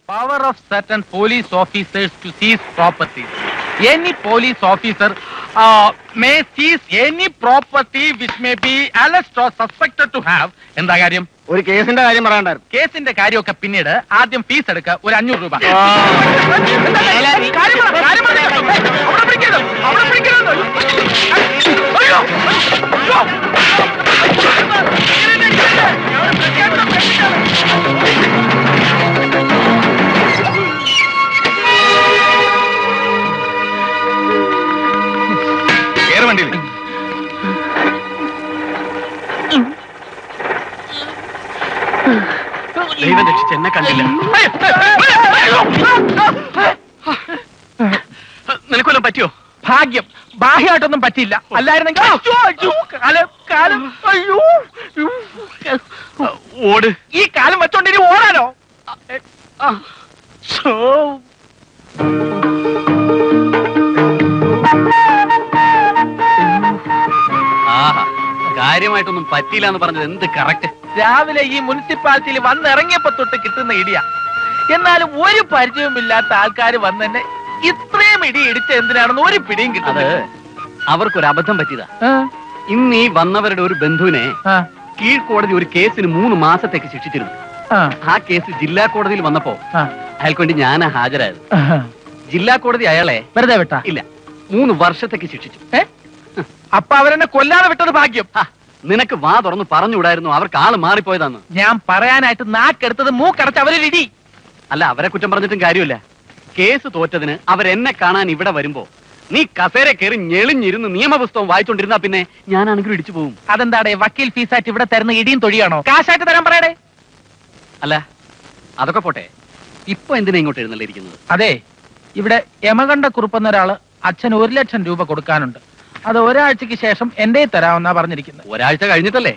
Power of certain police officers to seize properties. Any police officer may seize any property which may be alleged or suspected to have. എന്താ കാര്യം? ഒരു കേസിന്റെ കാര്യം പറയാണ്ടായിരുന്നു. കേസിന്റെ കാര്യമൊക്കെ പിന്നീട്. ആദ്യം ഫീസ് എടുക്ക, ഒരു 500 രൂപ. ദൈവം രക്ഷിച്ച് എന്നെ കണ്ടില്ല. നിനക്കൊല്ലം പറ്റിയോ? ഭാഗ്യം, ബാഹ്യമായിട്ടൊന്നും പറ്റിയില്ല. അല്ലായിരുന്നെങ്കിൽ ഓട്. ഈ കാലം വെച്ചോണ്ടിനി ഓടാനോ? കാര്യമായിട്ടൊന്നും പറ്റിയില്ല എന്ന് പറഞ്ഞത് എന്ത് കറക്റ്റ്. രാവിലെ ഈ മുനിസിപ്പാലിറ്റിയിൽ വന്നിറങ്ങിയപ്പോ തൊട്ട് കിട്ടുന്ന ഇടിയാ. എന്നാലും ഒരു പരിചയവുമില്ലാത്ത ആൾക്കാർ വന്നെന്നെ ഇത്രയും ഇടി ഇടിച്ച എന്തിനാണെന്ന് ഒരു പിടിയും കിട്ടുന്നത്. അവർക്കൊരു അബദ്ധം പറ്റിയതാ. ഇന്ന് ഈ വന്നവരുടെ ഒരു ബന്ധുവിനെ കീഴ്ക്കോടതി ഒരു കേസിന് 3 മാസത്തേക്ക് ശിക്ഷിച്ചിരുന്നു. ആ കേസ് ജില്ലാ കോടതിയിൽ വന്നപ്പോ അയാൾക്ക് വേണ്ടി ഞാനാ ഹാജരായത്. ജില്ലാ കോടതി അയാളെ വെറുതെ വിട്ടാ? ഇല്ല, 3 വർഷത്തേക്ക് ശിക്ഷിച്ചു. അപ്പൊ അവരെന്നെ കൊല്ലാതെ വിട്ടത് ഭാഗ്യം. നിനക്ക് വാ തുറന്ന് പറഞ്ഞുകൂടായിരുന്നു അവർക്ക് ആള് മാറിപ്പോയതാന്ന്? ഞാൻ പറയാനായിട്ട് നാക്കെടുത്തത് മൂക്കടച്ച് അവരൊരിടി. അല്ല, അവരെ കുറ്റം പറഞ്ഞിട്ടും കാര്യമില്ല. കേസ് തോറ്റതിന് അവരെന്നെ കാണാൻ ഇവിടെ വരുമ്പോ നീ കസേര കയറി ഞെളിഞ്ഞിരുന്ന് നിയമപുസ്തകം വായിച്ചോണ്ടിരുന്നാ പിന്നെ ഞാനാണെങ്കിലും ഇടിച്ചു പോകും. അതെന്താടേ, വക്കീൽ ഫീസായിട്ട് ഇവിടെ തരുന്ന ഇടിയും തൊഴിയാണോ? കാശായിട്ട് തരാൻ പറയടേ. അല്ല, അതൊക്കെ പോട്ടെ, ഇപ്പൊ എന്തിനാ ഇങ്ങോട്ട് എഴുന്നള്ളിരിക്കുന്നത്? അതെ, ഇവിടെ യമകണ്ഠ കുറുപ്പെന്ന ഒരാള് അച്ഛൻ 1 ലക്ഷം രൂപ കൊടുക്കാനുണ്ട്. അത് ഒരാഴ്ചക്ക് ശേഷം എന്റെ തരാമെന്നാ പറഞ്ഞിരിക്കുന്നത്. ഒരാഴ്ച കഴിഞ്ഞിട്ടല്ലേ?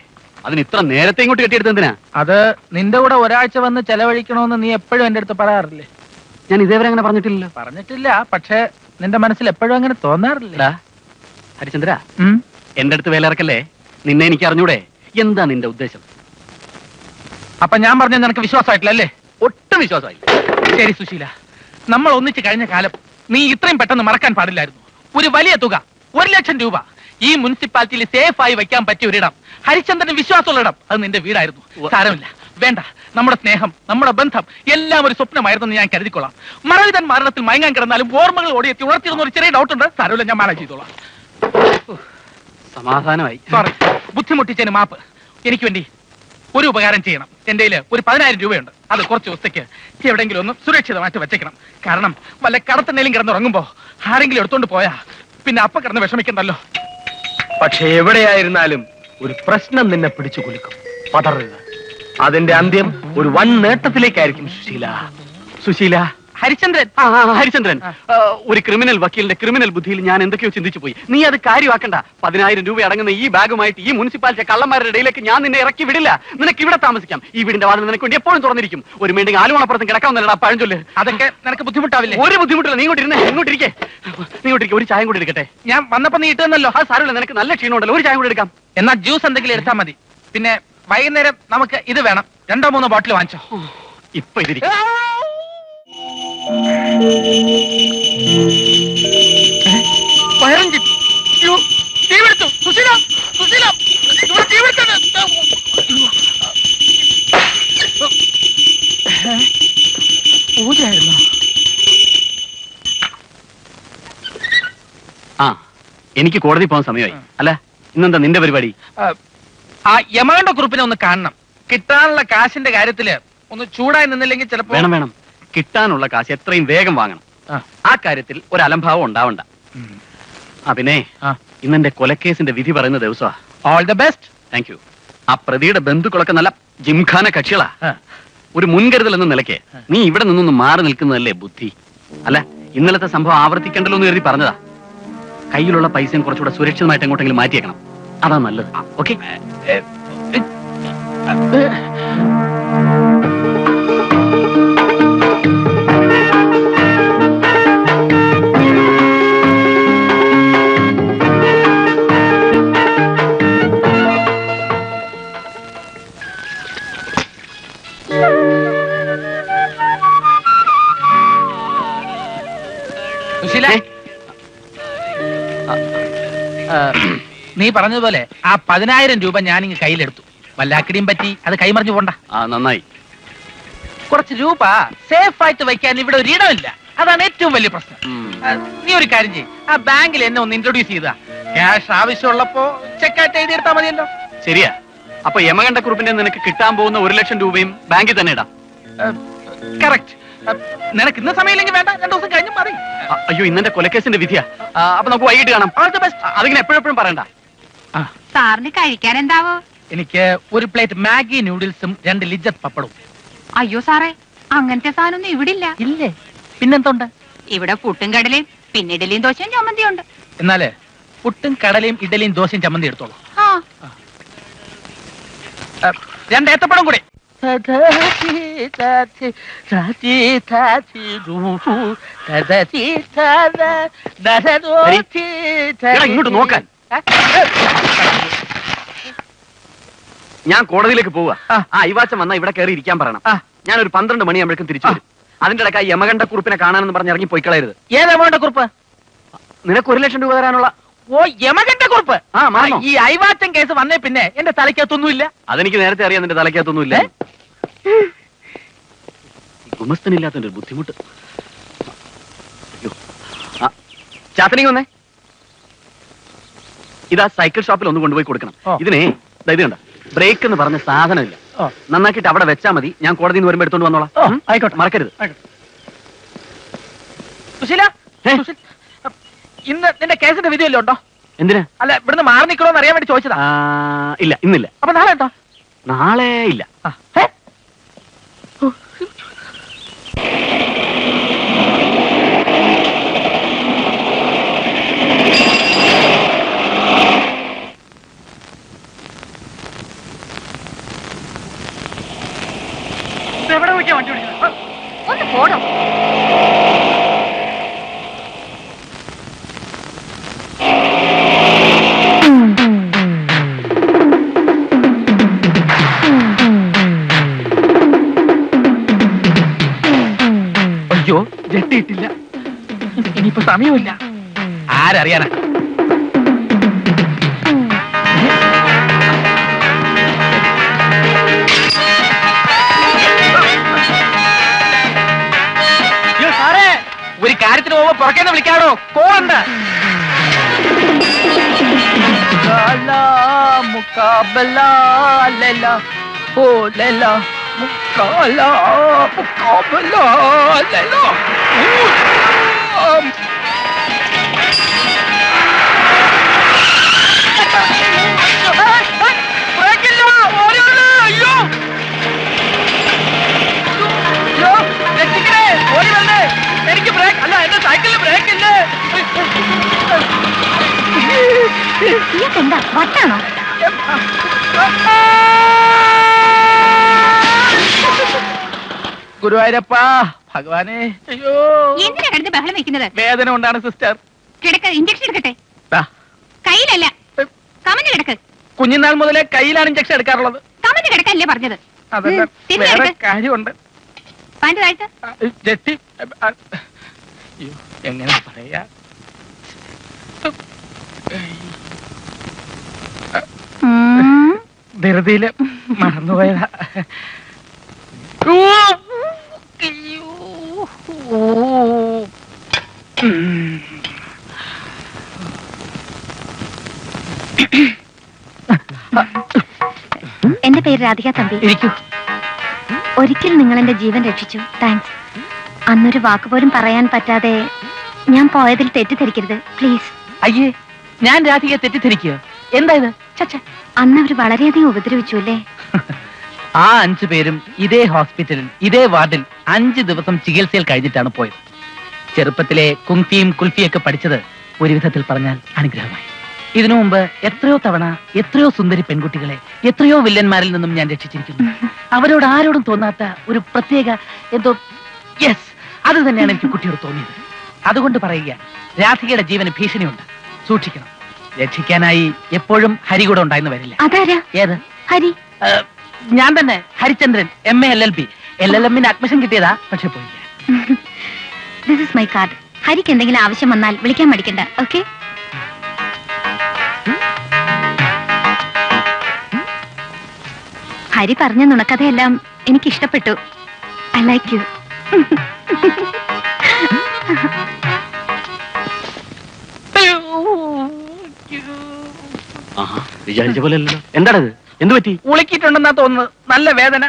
അതിന് ഇത്ര നേരത്തെ ഇങ്ങോട്ട് കെട്ടിയെടുത്ത് എന്തിനാ? അത് നിന്റെ കൂടെ ഒരാഴ്ച വന്ന് ചെലവഴിക്കണമെന്ന് നീ എപ്പോഴും എന്റെ അടുത്ത് പറയാറില്ലേ? ഞാൻ ഇതേവരെ അങ്ങനെ പറഞ്ഞിട്ടില്ലല്ലോ. പറഞ്ഞിട്ടില്ല, പക്ഷെ നിന്റെ മനസ്സിൽ എപ്പോഴും അങ്ങനെ തോന്നാറില്ല. ഹരിചന്ദ്ര, എന്റെ അടുത്ത് വേലിറക്കല്ലേ. നിന്നെ എനിക്ക് അറിഞ്ഞൂടെ? എന്താ നിന്റെ ഉദ്ദേശം? അപ്പൊ ഞാൻ പറഞ്ഞ നിനക്ക് വിശ്വാസമായിട്ടില്ലല്ലേ? ഒട്ടും വിശ്വാസമായി. ശരി സുശീല, നമ്മൾ ഒന്നിച്ച് കഴിഞ്ഞ കാലം നീ ഇത്രയും പെട്ടെന്ന് മറക്കാൻ പാടില്ലായിരുന്നു. ഒരു വലിയ തുക, 1 ലക്ഷം രൂപ ഈ മുനിസിപ്പാലിറ്റിയിൽ സേഫ് ആയി വെക്കാൻ പറ്റിയ ഒരിടം, ഹരിചന്ദ്രന് വിശ്വാസമുള്ള ഇടം, അത് നിന്റെ വീടായിരുന്നു. സാരമില്ല, വേണ്ട. നമ്മുടെ സ്നേഹം, നമ്മുടെ ബന്ധം എല്ലാം ഒരു സ്വപ്നമായിരുന്നെന്ന് ഞാൻ കരുതിക്കൊള്ളാം. മറവിതൻ മരണത്തിൽ മയങ്ങാൻ കിടന്നാലും ഓർമ്മകൾ ഓടിയെത്തി ഉണർത്തിരുന്ന ഒരു ചെറിയ ഡൗട്ട് ഉണ്ട്. സാരമില്ല, ഞാൻ മാനേജ് ചെയ്തോളാം. സമാധാനമായി. സോറി, ബുദ്ധിമുട്ടിച്ചതിന് മാപ്പ്. എനിക്ക് വേണ്ടി ഒരു ഉപകാരം ചെയ്യണം. എന്റെ ഒരു 10,000 രൂപയുണ്ട്. അത് കുറച്ച് ദിവസത്തേക്ക് എവിടെയെങ്കിലും ഒന്ന് സുരക്ഷിതമായിട്ട് വെച്ചേക്കണം. കാരണം വല്ല കടത്തണ്ണയിലും കിടന്നുറങ്ങുമ്പോ ആരെങ്കിലും എടുത്തോണ്ട് പോയാ പിന്നെ അപ്പ കിടന്ന് വിഷമിക്കണ്ടല്ലോ. പക്ഷെ എവിടെയായിരുന്നാലും ഒരു പ്രശ്നം നിന്നെ പിടിച്ചു കുലുക്കും. പതറരുത്. അതിന്റെ അന്ത്യം ഒരു വൻ നേട്ടത്തിലേക്കായിരിക്കും. സുശീല, ഹരിചന്ദ്രൻ. ഹരിചന്ദ്രൻ, ഒരു ക്രിമിനൽ വക്കീലിന്റെ ക്രിമിനൽ ബുദ്ധിയിൽ ഞാൻ എന്തൊക്കെയോ ചിന്തിച്ചു പോയി. നീ അത് കാര്യമാക്കണ്ട. 10,000 രൂപ അടങ്ങുന്ന ഈ ബാഗുമായിട്ട് ഈ മുനിസിപ്പാലിറ്റി കള്ളന്മാരുടെ ഇടയിലേക്ക് ഞാൻ നിന്നെ ഇറക്കി വിടില്ല. നിനക്ക് ഇവിടെ താമസിക്കാം. ഈ വീടിന്റെ വാതിൽ നിനക്ക് വേണ്ടി എപ്പോഴും തുറന്നിരിക്കും. ഒരു വേണ്ടി ആലുവണപ്പുറത്തും കിടക്കാവുന്നല്ലടാ പഴഞ്ചൊല്ല്. അതൊക്കെ നിനക്ക് ബുദ്ധിമുട്ടാവില്ലേ? ഒരു ബുദ്ധിമുട്ടില്ല. നീ ഇങ്ങോട്ടിരുന്നേ, ഇങ്ങോട്ടിരിക്കേ, നീങ്ങോട്ടിരിക്കും. ഒരു ചായം കൂടി എടുക്കട്ടെ? ഞാൻ വന്നപ്പോ നീ ഇട്ടുന്നല്ലോ. അത് സാരമില്ല, നിനക്ക് നല്ല ക്ഷീണമുണ്ടല്ലോ. ഒരു ചായം കൂടി എടുക്കാം. എന്നാ ജ്യൂസ് എന്തെങ്കിലും എടുത്താൽ മതി. പിന്നെ വൈകുന്നേരം നമുക്ക് ഇത് വേണം. 2-3 ബോട്ടിൽ വാങ്ങിച്ചോ. ഇപ്പൊ ഇതിരിക്കും. പൂജയായിരുന്നോ? ആ, എനിക്ക് കോടതി പോകാൻ സമയമായി. അല്ല, ഇന്നെന്താ നിന്റെ പരിപാടി? ആ യമകണ്ഠ കുറുപ്പിനെ ഒന്ന് കാണണം. കിട്ടാനുള്ള കാശിന്റെ കാര്യത്തില് ഒന്ന് ചൂടായി നിന്നില്ലെങ്കിൽ ചിലപ്പോ. വേണം വേണം, കിട്ടാനുള്ള കാശ് എത്രയും വേഗം വാങ്ങണം. ആ കാര്യത്തിൽ ഒരു അലംഭാവം ഉണ്ടാവണ്ട. പിന്നെ ഇന്നെന്റെ കൊലക്കേസിന്റെ വിധി പറയുന്ന ദിവസമാ. All the best. Thank you. ആ പ്രതിയുടെ ബന്ധുക്കളൊക്കെ നല്ല ജിംഖാന കക്ഷികളാ. ഒരു മുൻകരുതൽ എന്ന നിലയ്ക്ക് നീ ഇവിടെ നിന്നൊന്ന് മാറി നിൽക്കുന്നതല്ലേ ബുദ്ധി. അല്ല, ഇന്നലത്തെ സംഭവം ആവർത്തിക്കണ്ടല്ലോ എന്ന് കരുതി പറഞ്ഞതാ. കയ്യിലുള്ള പൈസയും കുറച്ചുകൂടെ സുരക്ഷിതമായിട്ട് എങ്ങോട്ടെങ്കിലും മാറ്റിയേക്കണം. അതാ നല്ലത്. ഓക്കെ? സുശീല, നീ പറഞ്ഞതുപോലെ ആ 10,000 രൂപ ഞാനിങ്ങ് കയ്യിലെടുത്തു. വല്ലാക്കിടിയും പറ്റി അത് കൈമറിഞ്ഞു പോണ്ട. നന്നായി. കുറച്ച് രൂപ സേഫ് ആയിട്ട് വയ്ക്കാൻ ഇവിടെ ഒരു ഇടമില്ല. അതാണ് ഏറ്റവും വലിയ പ്രശ്നം. നീ ഒരു കാര്യം ചെയ്യും, ആ ബാങ്കിൽ എന്നെ ഒന്ന് ഇൻട്രൊഡ്യൂസ് ചെയ്താ ക്യാഷ് ആവശ്യമുള്ളപ്പോ ചെക്കായിട്ട് എഴുതിയെടുത്താൽ മതിയല്ലോ. ശരിയാ. അപ്പൊ യമകണ്ഠക്കുറുപ്പിന്റെ നിനക്ക് കിട്ടാൻ പോകുന്ന 1,00,000 രൂപയും ബാങ്കിൽ തന്നെ ഇടാം. കറക്റ്റ്. നിനക്ക് ഇന്ന് സമയമില്ലെങ്കിൽ വേണ്ട, 2 ദിവസം കഴിഞ്ഞ് മതി. അയ്യോ, ഇന്നെന്റെ കൊലക്കേസിന്റെ വിധിയാ. അപ്പൊ നമുക്ക് വൈകിട്ട് കാണാം. അതിങ്ങനെ എപ്പോഴും പറയണ്ട. സാറിന് കഴിക്കാൻ എന്താവോ? എനിക്ക് ഒരു പ്ലേറ്റ് മാഗി നൂഡിൽസും 2 ലിജ്ജത്ത് പപ്പടവും. അയ്യോ സാറേ, അങ്ങനത്തെ സാധനമൊന്നും ഇവിടെ ഇല്ല. ഇല്ലേ? പിന്നെന്തുണ്ട്? ഇവിടെ പുട്ടും കടലയും പിന്നെ ഇഡലിയും ദോശയും ചമ്മന്തിയും ഉണ്ട്. എന്നാല് പുട്ടും കടലയും ഇഡലിയും ദോശയും ചമ്മന്തി എടുത്തോളൂ. ആ 2 ഏത്തപ്പഴം കൂടെ. ഇങ്ങോട്ട് നോക്കാൻ. ഞാൻ കോടതിയിലേക്ക് പോവാ. അയവാച്ചം വന്നാ ഇവിടെ കയറി ഇരിക്കാൻ പറയണം. ഞാനൊരു 12 മണിയാകുമ്പോഴേക്കും തിരിച്ചു വരും. അതിന്റെ ഇടയ്ക്ക് യമകണ്ഠക്കുറുപ്പിനെ കാണാനെന്ന് പറഞ്ഞ് ഇറങ്ങി പോയിക്കളയരുത്. ഏത് യമകണ്ഠക്കുറുപ്പ്? നിനക്ക് 1,00,000 രൂപ തരാനുള്ള. ഓ, യമകണ്ഠക്കുറുപ്പ്. മറന്നോ? ഈ അയവാച്ചൻ കേസ് വന്നേ പിന്നെ എന്റെ തലയ്ക്കകത്തൊന്നുമില്ല. അതെനിക്ക് നേരത്തെ അറിയാം, നിന്റെ തലയ്ക്കകത്തൊന്നുമില്ല. ഗുമസ്തനില്ലാത്തതിന്റെ ഒരു ബുദ്ധിമുട്ട്. ചാത്തനിക്ക് വന്നേ. ഇതാ സൈക്കിൾ ഷോപ്പിൽ ഒന്ന് കൊണ്ടുപോയി കൊടുക്കണം. ഇതിനെ ഇത് കണ്ട ബ്രേക്ക് എന്ന് പറഞ്ഞ സാധനമില്ല. നന്നാക്കിയിട്ട് അവിടെ വെച്ചാ മതി. ഞാൻ കോടതിയിൽ നിന്ന് വരുമ്പോ എടുത്തോണ്ട് വന്നോളാം. ആയിക്കോട്ടെ, മറക്കരുത്. സുശീല, ഇന്ന് നിന്റെ കേസിന്റെ വിധി വല്ലതും ഉണ്ടോ? എന്തിനാ? അല്ല, ഇവിടുന്ന് മാറി നിൽക്കണോന്ന് അറിയാൻ വേണ്ടി ചോദിച്ചതാ. ഇല്ല, ഇന്നില്ല. അപ്പൊ നാളെ ഉണ്ടോ? നാളെ ഇല്ല. എവിടെ നോക്കിയാ വണ്ടി ഓടിക്കുന്നത്? ഒന്ന് പോടോ. അയ്യോ, ജെട്ടിയിട്ടില്ല. ഇനിയിപ്പോ സമയമില്ല. ആരറിയാനാ? ഒരു കാര്യത്തിന് പോകുമ്പോ പുറക്കേന്ന് വിളിക്കാടോ, കോളുണ്ട്. എനിക്ക് ബ്രേക്ക് അല്ല, എന്റെ സൈക്കിളിൽ ബ്രേക്ക് ഇല്ലേ? എന്താ വട്ടാണോ? ഗുരുവായൂരപ്പാ ഭഗവാനെ. അയ്യോ, എന്തിനാ കിടന്ന് ബഹളം വെക്കുന്നത്? വേദന കൊണ്ടാണ് സിസ്റ്റർ. കിടക്ക, ഇഞ്ചക്ഷൻ എടുക്കട്ടെ. കയ്യിലല്ല, കമഞ്ഞു കിടക്ക്. കുഞ്ഞുനാൾ മുതലേ കയ്യിലാണ് ഇഞ്ചക്ഷൻ എടുക്കാറുള്ളത്. കമഞ്ഞു കിടക്കല്ലേ പറഞ്ഞത്? അതല്ല, വേറെ കാര്യമുണ്ട്. പാൻറ് താഴ്ത്ത്. ജെട്ടി. അയ്യോ, എങ്ങനെ പറയാ? ധൃതിയില് മറന്നുപോയതാ. എന്റെ പേര് രാധിക തമ്പി. ഇരിക്കൂ. ഒരിക്കൽ നിങ്ങൾ എന്റെ ജീവൻ രക്ഷിച്ചു. താങ്ക്സ്. അന്നൊരു വാക്കുപോലും പറയാൻ പറ്റാതെ ഞാൻ പോയതിൽ തെറ്റിദ്ധരിക്കരുത് പ്ലീസ്. അയ്യേ, ഞാൻ രാധികയെ തെറ്റിദ്ധരിക്കുക? എന്താ ഇത്? അന്ന് അവർ വളരെയധികം ഉപദ്രവിച്ചു അല്ലേ? ആ 5 പേരും ഇതേ ഹോസ്പിറ്റലിൽ ഇതേ വാർഡിൽ 5 ദിവസം ചികിത്സയിൽ കഴിഞ്ഞിട്ടാണ് പോയത്. ചെറുപ്പത്തിലെ കുങ്ഫിയും കുൽഫിയൊക്കെ പഠിച്ചത് ഒരു വിധത്തിൽ പറഞ്ഞാൽ അനുഗ്രഹമായി. ഇതിനു മുമ്പ് എത്രയോ തവണ എത്രയോ സുന്ദരി പെൺകുട്ടികളെ എത്രയോ വില്ലന്മാരിൽ നിന്നും ഞാൻ രക്ഷിച്ചിരിക്കുന്നു. അവരോട് ആരോടും തോന്നാത്ത ഒരു പ്രത്യേക എന്തോ, യെസ്, അത് തന്നെയാണ് എനിക്ക് കുട്ടിയോട് തോന്നിയത്. അതുകൊണ്ട് പറയുക, രാധികയുടെ ജീവന് ഭീഷണിയുണ്ട്, സൂക്ഷിക്കണം. രക്ഷിക്കാനായി എപ്പോഴും ഹരി കൂടെ ഉണ്ടായിരുന്നു വരില്ല. അതാരാ? ഏത് ഹരി? ഞാൻ തന്നെ, Harichandran, MA LLB. LLM admission കിട്ടിയതാ, പക്ഷെ പോയില്ല. This is my card. ഹരിക്ക് എന്തെങ്കിലും ആവശ്യം വന്നാൽ വിളിക്കാൻ മടിക്കണ്ട. ഓക്കെ? ഹരി പറഞ്ഞ നുണക്കഥയെല്ലാം എനിക്ക് ഇഷ്ടപ്പെട്ടു. I like you. വിചാരിച്ച പോലെ അല്ലല്ലോ. എന്താണത്? എന്ത് പറ്റി? ഉളുക്കിയിട്ടുണ്ടെന്നാ തോന്നുന്നത്. നല്ല വേദന.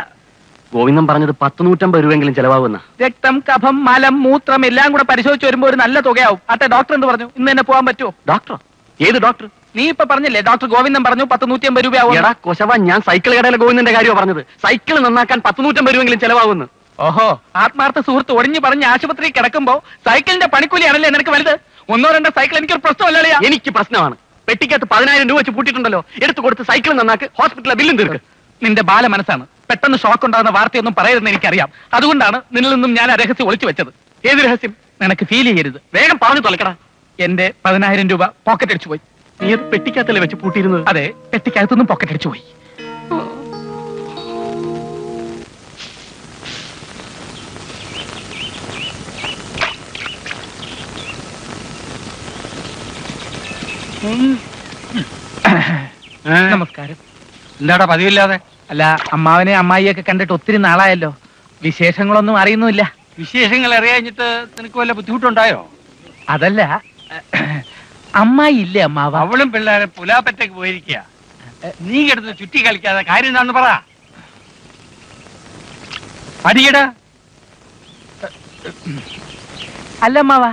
ഗോവിന്ദൻ പറഞ്ഞത് 100-150 രൂപയെങ്കിലും ചെലവാകുന്ന. രക്തം, കഫം, മലം, മൂത്രം എല്ലാം കൂടെ പരിശോധിച്ച് വരുമ്പോ ഒരു നല്ല തുകയാവും. അട്ടെ, ഡോക്ടർ എന്ത് പറഞ്ഞു? ഇന്ന് തന്നെ പോകാൻ പറ്റുമോ? ഡോക്ടറോ? ഏത് ഡോക്ടർ? നീ ഇപ്പൊ പറഞ്ഞില്ലേ ഡോക്ടർ ഗോവിന്ദൻ പറഞ്ഞു 100-150 രൂപയാവും. എടാ കൊശവ, ഞാൻ സൈക്കിൾ കടയിലെ ഗോവിന്ദന്റെ കാര്യമാണ് പറഞ്ഞത്. സൈക്കിൾ നന്നാക്കാൻ 100-150 രൂപയെങ്കിലും ചെലവാകുന്നു. ഓഹോ, ആത്മാർത്ഥ സുഹൃത്ത് ഒടിഞ്ഞു പറഞ്ഞ് ആശുപത്രി കിടക്കുമ്പോ സൈക്കിളിന്റെ പണിക്കൂലിയാണല്ലേ നിനക്ക് വലുത്? 1-2 സൈക്കിൾ എനിക്കൊരു പ്രശ്നമല്ലേ? എനിക്ക് പ്രശ്നമാണ്. പെട്ടിക്കകത്ത് 10,000 രൂപ വെച്ച് പൂട്ടിയിട്ടുണ്ടല്ലോ. എടുത്തു കൊടുത്ത് സൈക്കിൾ നന്നാക്ക്, ഹോസ്പിറ്റലിലെ ബില്ലും തീർക്ക്. നിന്റെ ബാല മനസ്സാണ്. പെട്ടെന്ന് ഷോക്ക് ഉണ്ടാകുന്ന വാർത്തയൊന്നും പറയരുതെന്ന് എനിക്കറിയാം. അതുകൊണ്ടാണ് നിന്നിൽ നിന്നും ഞാൻ ആ രഹസ്യം ഒളിച്ചു വെച്ചത്. ഏത് രഹസ്യം? നിനക്ക് ഫീൽ ചെയ്യരുത്. വേഗം പറഞ്ഞു തൊലക്കടാ. എന്റെ 10,000 രൂപ പോക്കറ്റ് അടിച്ചു പോയി. നീ അത് പെട്ടിക്കകത്തല്ലേ വെച്ച് പൂട്ടിയിരുന്നത്? അതെ, പെട്ടിക്കകത്തുനിന്നും പോക്കറ്റ് അടിച്ചു പോയി. നമസ്കാരം. എന്താടാ പതിവില്ലാതെ? അല്ല, അമ്മാവനെ അമ്മായിയൊക്കെ കണ്ടിട്ട് ഒത്തിരി നാളായല്ലോ. വിശേഷങ്ങളൊന്നും അറിയുന്നുമില്ല. വിശേഷങ്ങൾ അറിയാഞ്ഞിട്ട് നിനക്ക് വല്ല ബുദ്ധിമുട്ടുണ്ടായോ? അതല്ല, അമ്മായി ഇല്ലേ അമ്മാവ? അവളും പിള്ളേരെ പുലാപ്പറ്റേക്ക് പോയിരിക്കുക. നീ കിടന്ന് ചുറ്റി കളിക്കാതെ കാര്യം എന്താണെന്ന് പറ. അടിയടാ. അല്ല അമ്മാവ,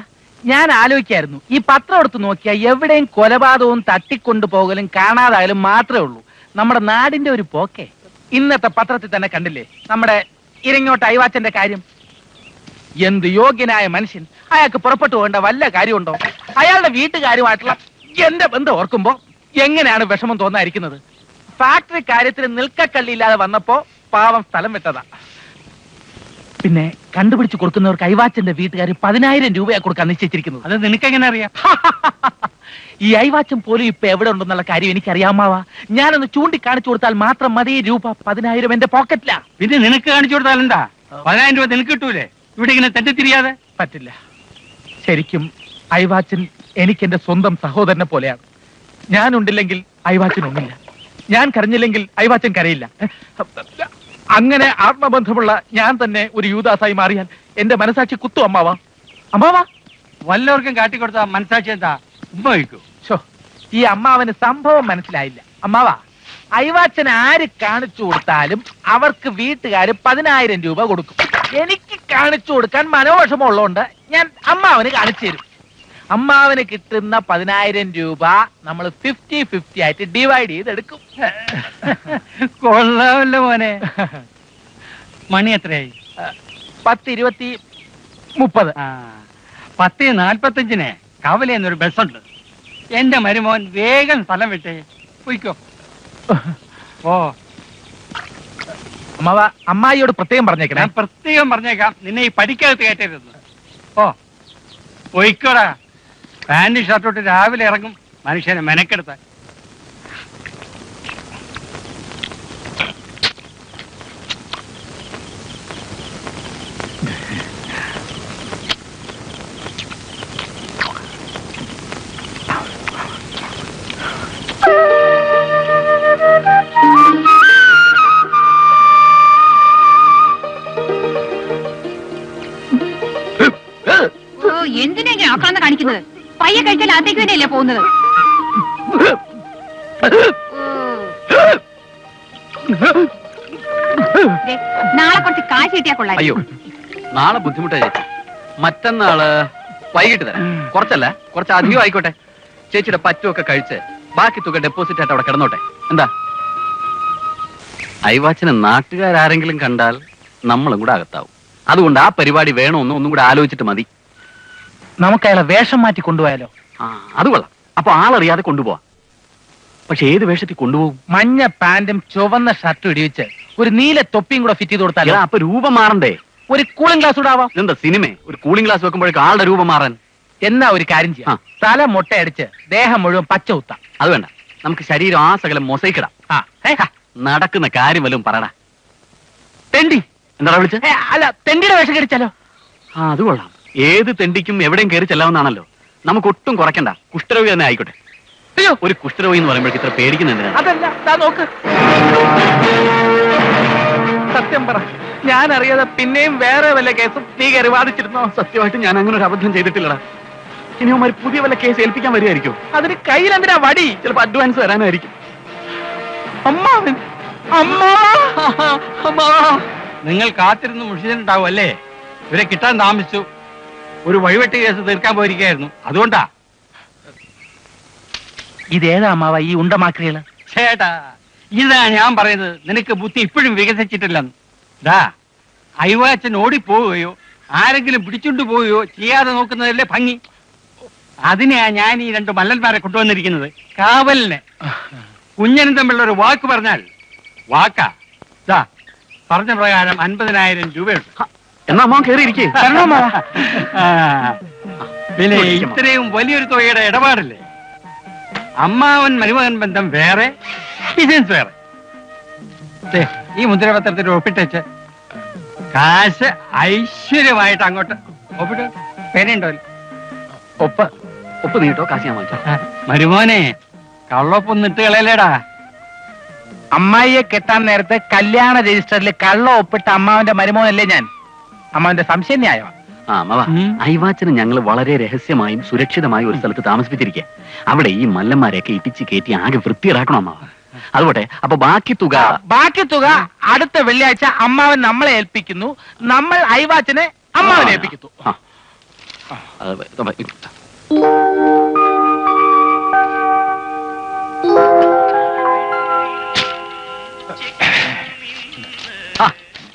ഞാൻ ആലോചിക്കായിരുന്നു, ഈ പത്രം എടുത്ത് നോക്കിയാൽ എവിടെയും കൊലപാതകവും തട്ടിക്കൊണ്ടു പോകലും കാണാതായാലും മാത്രമേ ഉള്ളൂ. നമ്മുടെ നാടിന്റെ ഒരു പോക്കേ. ഇന്നത്തെ പത്രത്തിൽ തന്നെ കണ്ടില്ലേ നമ്മുടെ ഇരങ്ങോട്ട് അയവാച്ചന്റെ കാര്യം? എന്ത് യോഗ്യനായ മനുഷ്യൻ! അയാൾക്ക് പുറപ്പെട്ടു പോകേണ്ട വല്ല കാര്യമുണ്ടോ? അയാളുടെ വീട്ടുകാരുമായിട്ടുള്ള എന്റെ ബന്ധം ഓർക്കുമ്പോ എങ്ങനെയാണ് വിഷമം തോന്നാതിരിക്കുന്നത്? ഫാക്ടറി കാര്യത്തിൽ നിൽക്കക്കള്ളിയില്ലാതെ വന്നപ്പോ പാവം സ്ഥലം വിട്ടതാ. പിന്നെ കണ്ടുപിടിച്ച് കൊടുക്കുന്നവർക്ക് അയവാച്ചന്റെ വീട്ടുകാർ 10,000 രൂപയാ കൊടുക്കാൻ നിശ്ചയിച്ചിരിക്കുന്നത്. അത് നിനക്കെങ്ങനെ അറിയാം? ഈ അയവാച്ചൻ പോലും ഇപ്പൊ എവിടെ ഉണ്ടെന്നുള്ള കാര്യം എനിക്കറിയാമാവാ. ഞാനൊന്ന് ചൂണ്ടിക്കാണിച്ചു കൊടുത്താൽ മാത്രം മതി. രൂപ 10,000 എന്റെ പോക്കറ്റിലാ. പിന്നെ നിനക്ക് കാണിച്ചു കൊടുത്താൽ എന്താ? 10,000 രൂപ നിനക്ക് കിട്ടൂലേ? ഇവിടെ ഇങ്ങനെ തെറ്റിത്തിരിയാതെ. പറ്റില്ല. ശരിക്കും അയവാച്ചൻ എനിക്ക് എന്റെ സ്വന്തം സഹോദരനെ പോലെയാണ്. ഞാനുണ്ടില്ലെങ്കിൽ അയവാച്ചനൊന്നില്ല. ഞാൻ കരഞ്ഞില്ലെങ്കിൽ അയവാച്ചൻ കരയില്ല. അങ്ങനെ ആത്മബന്ധമുള്ള ഞാൻ തന്നെ ഒരു യൂദാസായി മാറിയാൽ എന്റെ മനസാക്ഷി കുത്തു അമ്മാവാ. അമ്മാവാ, വല്ലവർക്കും കാട്ടിക്കൊടുത്ത മനസാക്ഷി എന്താ? ഉമ്മ വയ്ക്കൂ. ഷോ, ഈ അമ്മാവന് സംഭവം മനസ്സിലായില്ല. അമ്മാവാ, അയവാച്ചൻ ആര് കാണിച്ചു കൊടുത്താലും അവർക്ക് വീട്ടുകാര് 10,000 രൂപ കൊടുക്കും. എനിക്ക് കാണിച്ചു കൊടുക്കാൻ മനോവിഷമമുള്ളതുകൊണ്ട് ഞാൻ അമ്മാവന് കാണിച്ചു തരും. അമ്മാവന് കിട്ടുന്ന 10,000 രൂപ നമ്മൾ 50-50 ആയിട്ട് ഡിവൈഡ് ചെയ്തെടുക്കും. കൊള്ളാമല്ലോ മോനെ. മണി എത്രയായി? 10, 20, 30. 10:45 കവല എന്നൊരു ബസ്സുണ്ട്. എന്റെ മരുമോൻ വേഗം സ്ഥലം വിട്ടേ. പോയിക്കോ. ഓ, അമ്മാവ, അമ്മായിയോട് പ്രത്യേകം പറഞ്ഞേക്കണേ. ഞാൻ പ്രത്യേകം പറഞ്ഞേക്കാം, നിന്നെ ഈ പഠിക്കകത്ത് കയറ്റരുത്. ഓ, പോയിക്കോടാ. പാന്റ് ഷർട്ടോട്ട് രാവിലെ ഇറങ്ങും മനുഷ്യനെ മെനക്കെടുത്താൻ. ഓ, എന്തിനാ ഇങ്ങനെ ആക്രാന്തം കാണിക്കുന്നത്? പയ്യെ കഴിച്ചാൽ അകത്തേക്ക് തന്നെയല്ലേ പോകുന്നത്? ദേ, നാളെ കുറച്ച് കാശ് കിട്ടിയാ കൊള്ളാം. അയ്യോ, നാളെ ബുദ്ധിമുട്ടാ ചേച്ചി. മറ്റന്നാള് വൈകിട്ട് തരാം. കുറച്ചല്ല, കുറച്ച് അധികം ആയിക്കോട്ടെ. ചേച്ചിയുടെ പറ്റുമൊക്കെ കഴിച്ച് ബാക്കി തുക ഡെപ്പോസിറ്റ് ആയിട്ട് അവിടെ കിടന്നോട്ടെ. എന്താ? അയവാച്ചനെ നാട്ടുകാരെങ്കിലും കണ്ടാൽ നമ്മളും കൂടെ അകത്താവും. അതുകൊണ്ട് ആ പരിപാടി വേണമെന്ന് ഒന്നും കൂടെ ആലോചിച്ചിട്ട് മതി. നമുക്ക് അയാളെ വേഷം മാറ്റി കൊണ്ടുപോയാലോ? ആ, അത് കൊള്ളാം. അപ്പൊ ആളറിയാതെ കൊണ്ടുപോവാം. പക്ഷെ ഏത് വേഷത്തിൽ കൊണ്ടുപോകും? മഞ്ഞ പാന്റും ചുവന്ന ഷർട്ടും ഇടിവിച്ച് ഒരു നീല തൊപ്പിയും കൂടെ ഫിറ്റ് ചെയ്ത് കൊടുത്താലോ? അപ്പൊ രൂപം മാറണ്ടേ? ഒരു കൂളിംഗ് ഗ്ലാസ് ഇടാവാം. ഇതെന്താ സിനിമ? ഒരു കൂളിംഗ് ഗ്ലാസ് വെക്കുമ്പോഴേക്കും ആളുടെ രൂപം മാറാൻ? എന്നാ ഒരു കാര്യം ചെയ്യാം, തല മുട്ടയടിച്ച് ദേഹം മുഴുവൻ പച്ച കുത്താം. അത് വേണ്ട, നമുക്ക് ശരീരം ആ സകലം മൊസൈക്കിടാം. നടക്കുന്ന കാര്യം വല്ലതും പറയടാ. തെണ്ടി എന്താ വിളിച്ചത്? അല്ല, തെണ്ടിയുടെ വേഷം കടിച്ചാലോ? ആ, അത് കൊള്ളാം. ഏത് തെണ്ടിക്കും എവിടെയും കയറി ചെല്ലാവുന്നതാണല്ലോ. നമുക്ക് ഒട്ടും കുറയ്ക്കണ്ട. കുഷ്ഠരോഗി തന്നെ ആയിക്കോട്ടെ. അയ്യോ, ഒരു കുഷ്ഠരോഗി എന്ന് പറയുമ്പോഴേക്ക് ഇത്ര പേടിക്കുന്നുണ്ട്. അതല്ല, ദാ നോക്ക്. സത്യം പറ, ഞാൻ അറിയാതെ പിന്നെയും വേറെ വല്ല കേസും നീ കയറി വാദിച്ചിരുന്നോ? സത്യമായിട്ട് ഞാൻ അങ്ങനെ ഒരു അബദ്ധം ചെയ്തിട്ടില്ലടാ. ഇനി അവന്മാർ പുതിയ വല്ല കേസ് ഏൽപ്പിക്കാൻ വരികയായിരിക്കും. അതിന് കയ്യിലെന്തിനാ വടി? ചിലപ്പോ അഡ്വാൻസ് തരാനായിരിക്കും. അമ്മാവൻ, അമ്മാ, അമ്മാ. നിങ്ങൾ കാത്തിരുന്ന് മുഷിച്ചിട്ടുണ്ടാവും അല്ലേ? ഇവരെ കിട്ടാൻ താമസിച്ചു. ഒരു വഴിവെട്ട് കേസ് തീർക്കാൻ പോയിരിക്കായിരുന്നു, അതുകൊണ്ടാ. ഇതേതാ അമ്മാവ ഈ ഉണ്ടമാക്രികള്? ചേട്ടാ, ഇതാ ഞാൻ പറയുന്നത്. നിനക്ക് ബുദ്ധി ഇപ്പോഴും വികസിച്ചിട്ടില്ലെന്ന്. ദാ അയവാച്ചൻ ഓടിപ്പോവുകയോ ആരെങ്കിലും പിടിച്ചുകൊണ്ട് പോവുകയോ ചെയ്യാതെ നോക്കുന്നതല്ലേ ഭംഗി. അതിനെയാ ഞാൻ ഈ രണ്ട് മല്ലന്മാരെ കൊണ്ടുവന്നിരിക്കുന്നത്, കാവലിന്. കുഞ്ഞനും തമ്മിലുള്ള ഒരു വാക്ക് പറഞ്ഞാൽ വാക്കാ. ദാ പറഞ്ഞ പ്രകാരം 50,000 രൂപയുണ്ട്. എന്നാ അമ്മ കയറിയിരിക്കേ. പിന്നെ ഇത്രയും വലിയൊരു തുകയുടെ ഇടപാടില്ലേ? അമ്മാവൻ മരുമകൻ ബന്ധം വേറെ, ബിസിനസ് വേറെ. ദേ, ഈ മുദ്രപത്രത്തിൽ ഒപ്പിട്ടേച്ച് കാശ് ഐശ്വര്യമായിട്ട് അങ്ങോട്ട് ഒപ്പിട്ട്. പേരുണ്ടോ? ഒപ്പ് നീട്ടോ, കാശ് ഞാൻ വാങ്ങിച്ചോ. മരുമോനെ, കള്ളൊപ്പൊന്നും ഇട്ട് കളയല്ലേടാ. അമ്മായിയെ കെട്ടാൻ നേരത്തെ കല്യാണ രജിസ്റ്ററിൽ കള്ള ഒപ്പിട്ട അമ്മാവന്റെ മരുമോനല്ലേ ഞാൻ? അമ്മാവന്റെ സംശയം ന്യായമാ. ആ അമ്മ, അയവാച്ചന് ഞങ്ങൾ വളരെ രഹസ്യമായും സുരക്ഷിതമായും ഒരു സ്ഥലത്ത് താമസിപ്പിച്ചിരിക്കുക. അവിടെ ഈ മല്ലന്മാരെയൊക്കെ ഇടിച്ച് കയറ്റി ആകെ വൃത്തിയിടാക്കണം അമ്മാവ. അതുകൊട്ടെ, അപ്പൊ ബാക്കി തുക അടുത്ത വെള്ളിയാഴ്ച അമ്മാവൻ നമ്മളെ ഏൽപ്പിക്കുന്നു, നമ്മൾ അയവാച്ചനെ അമ്മാവനെ ഏൽപ്പിക്കുന്നു.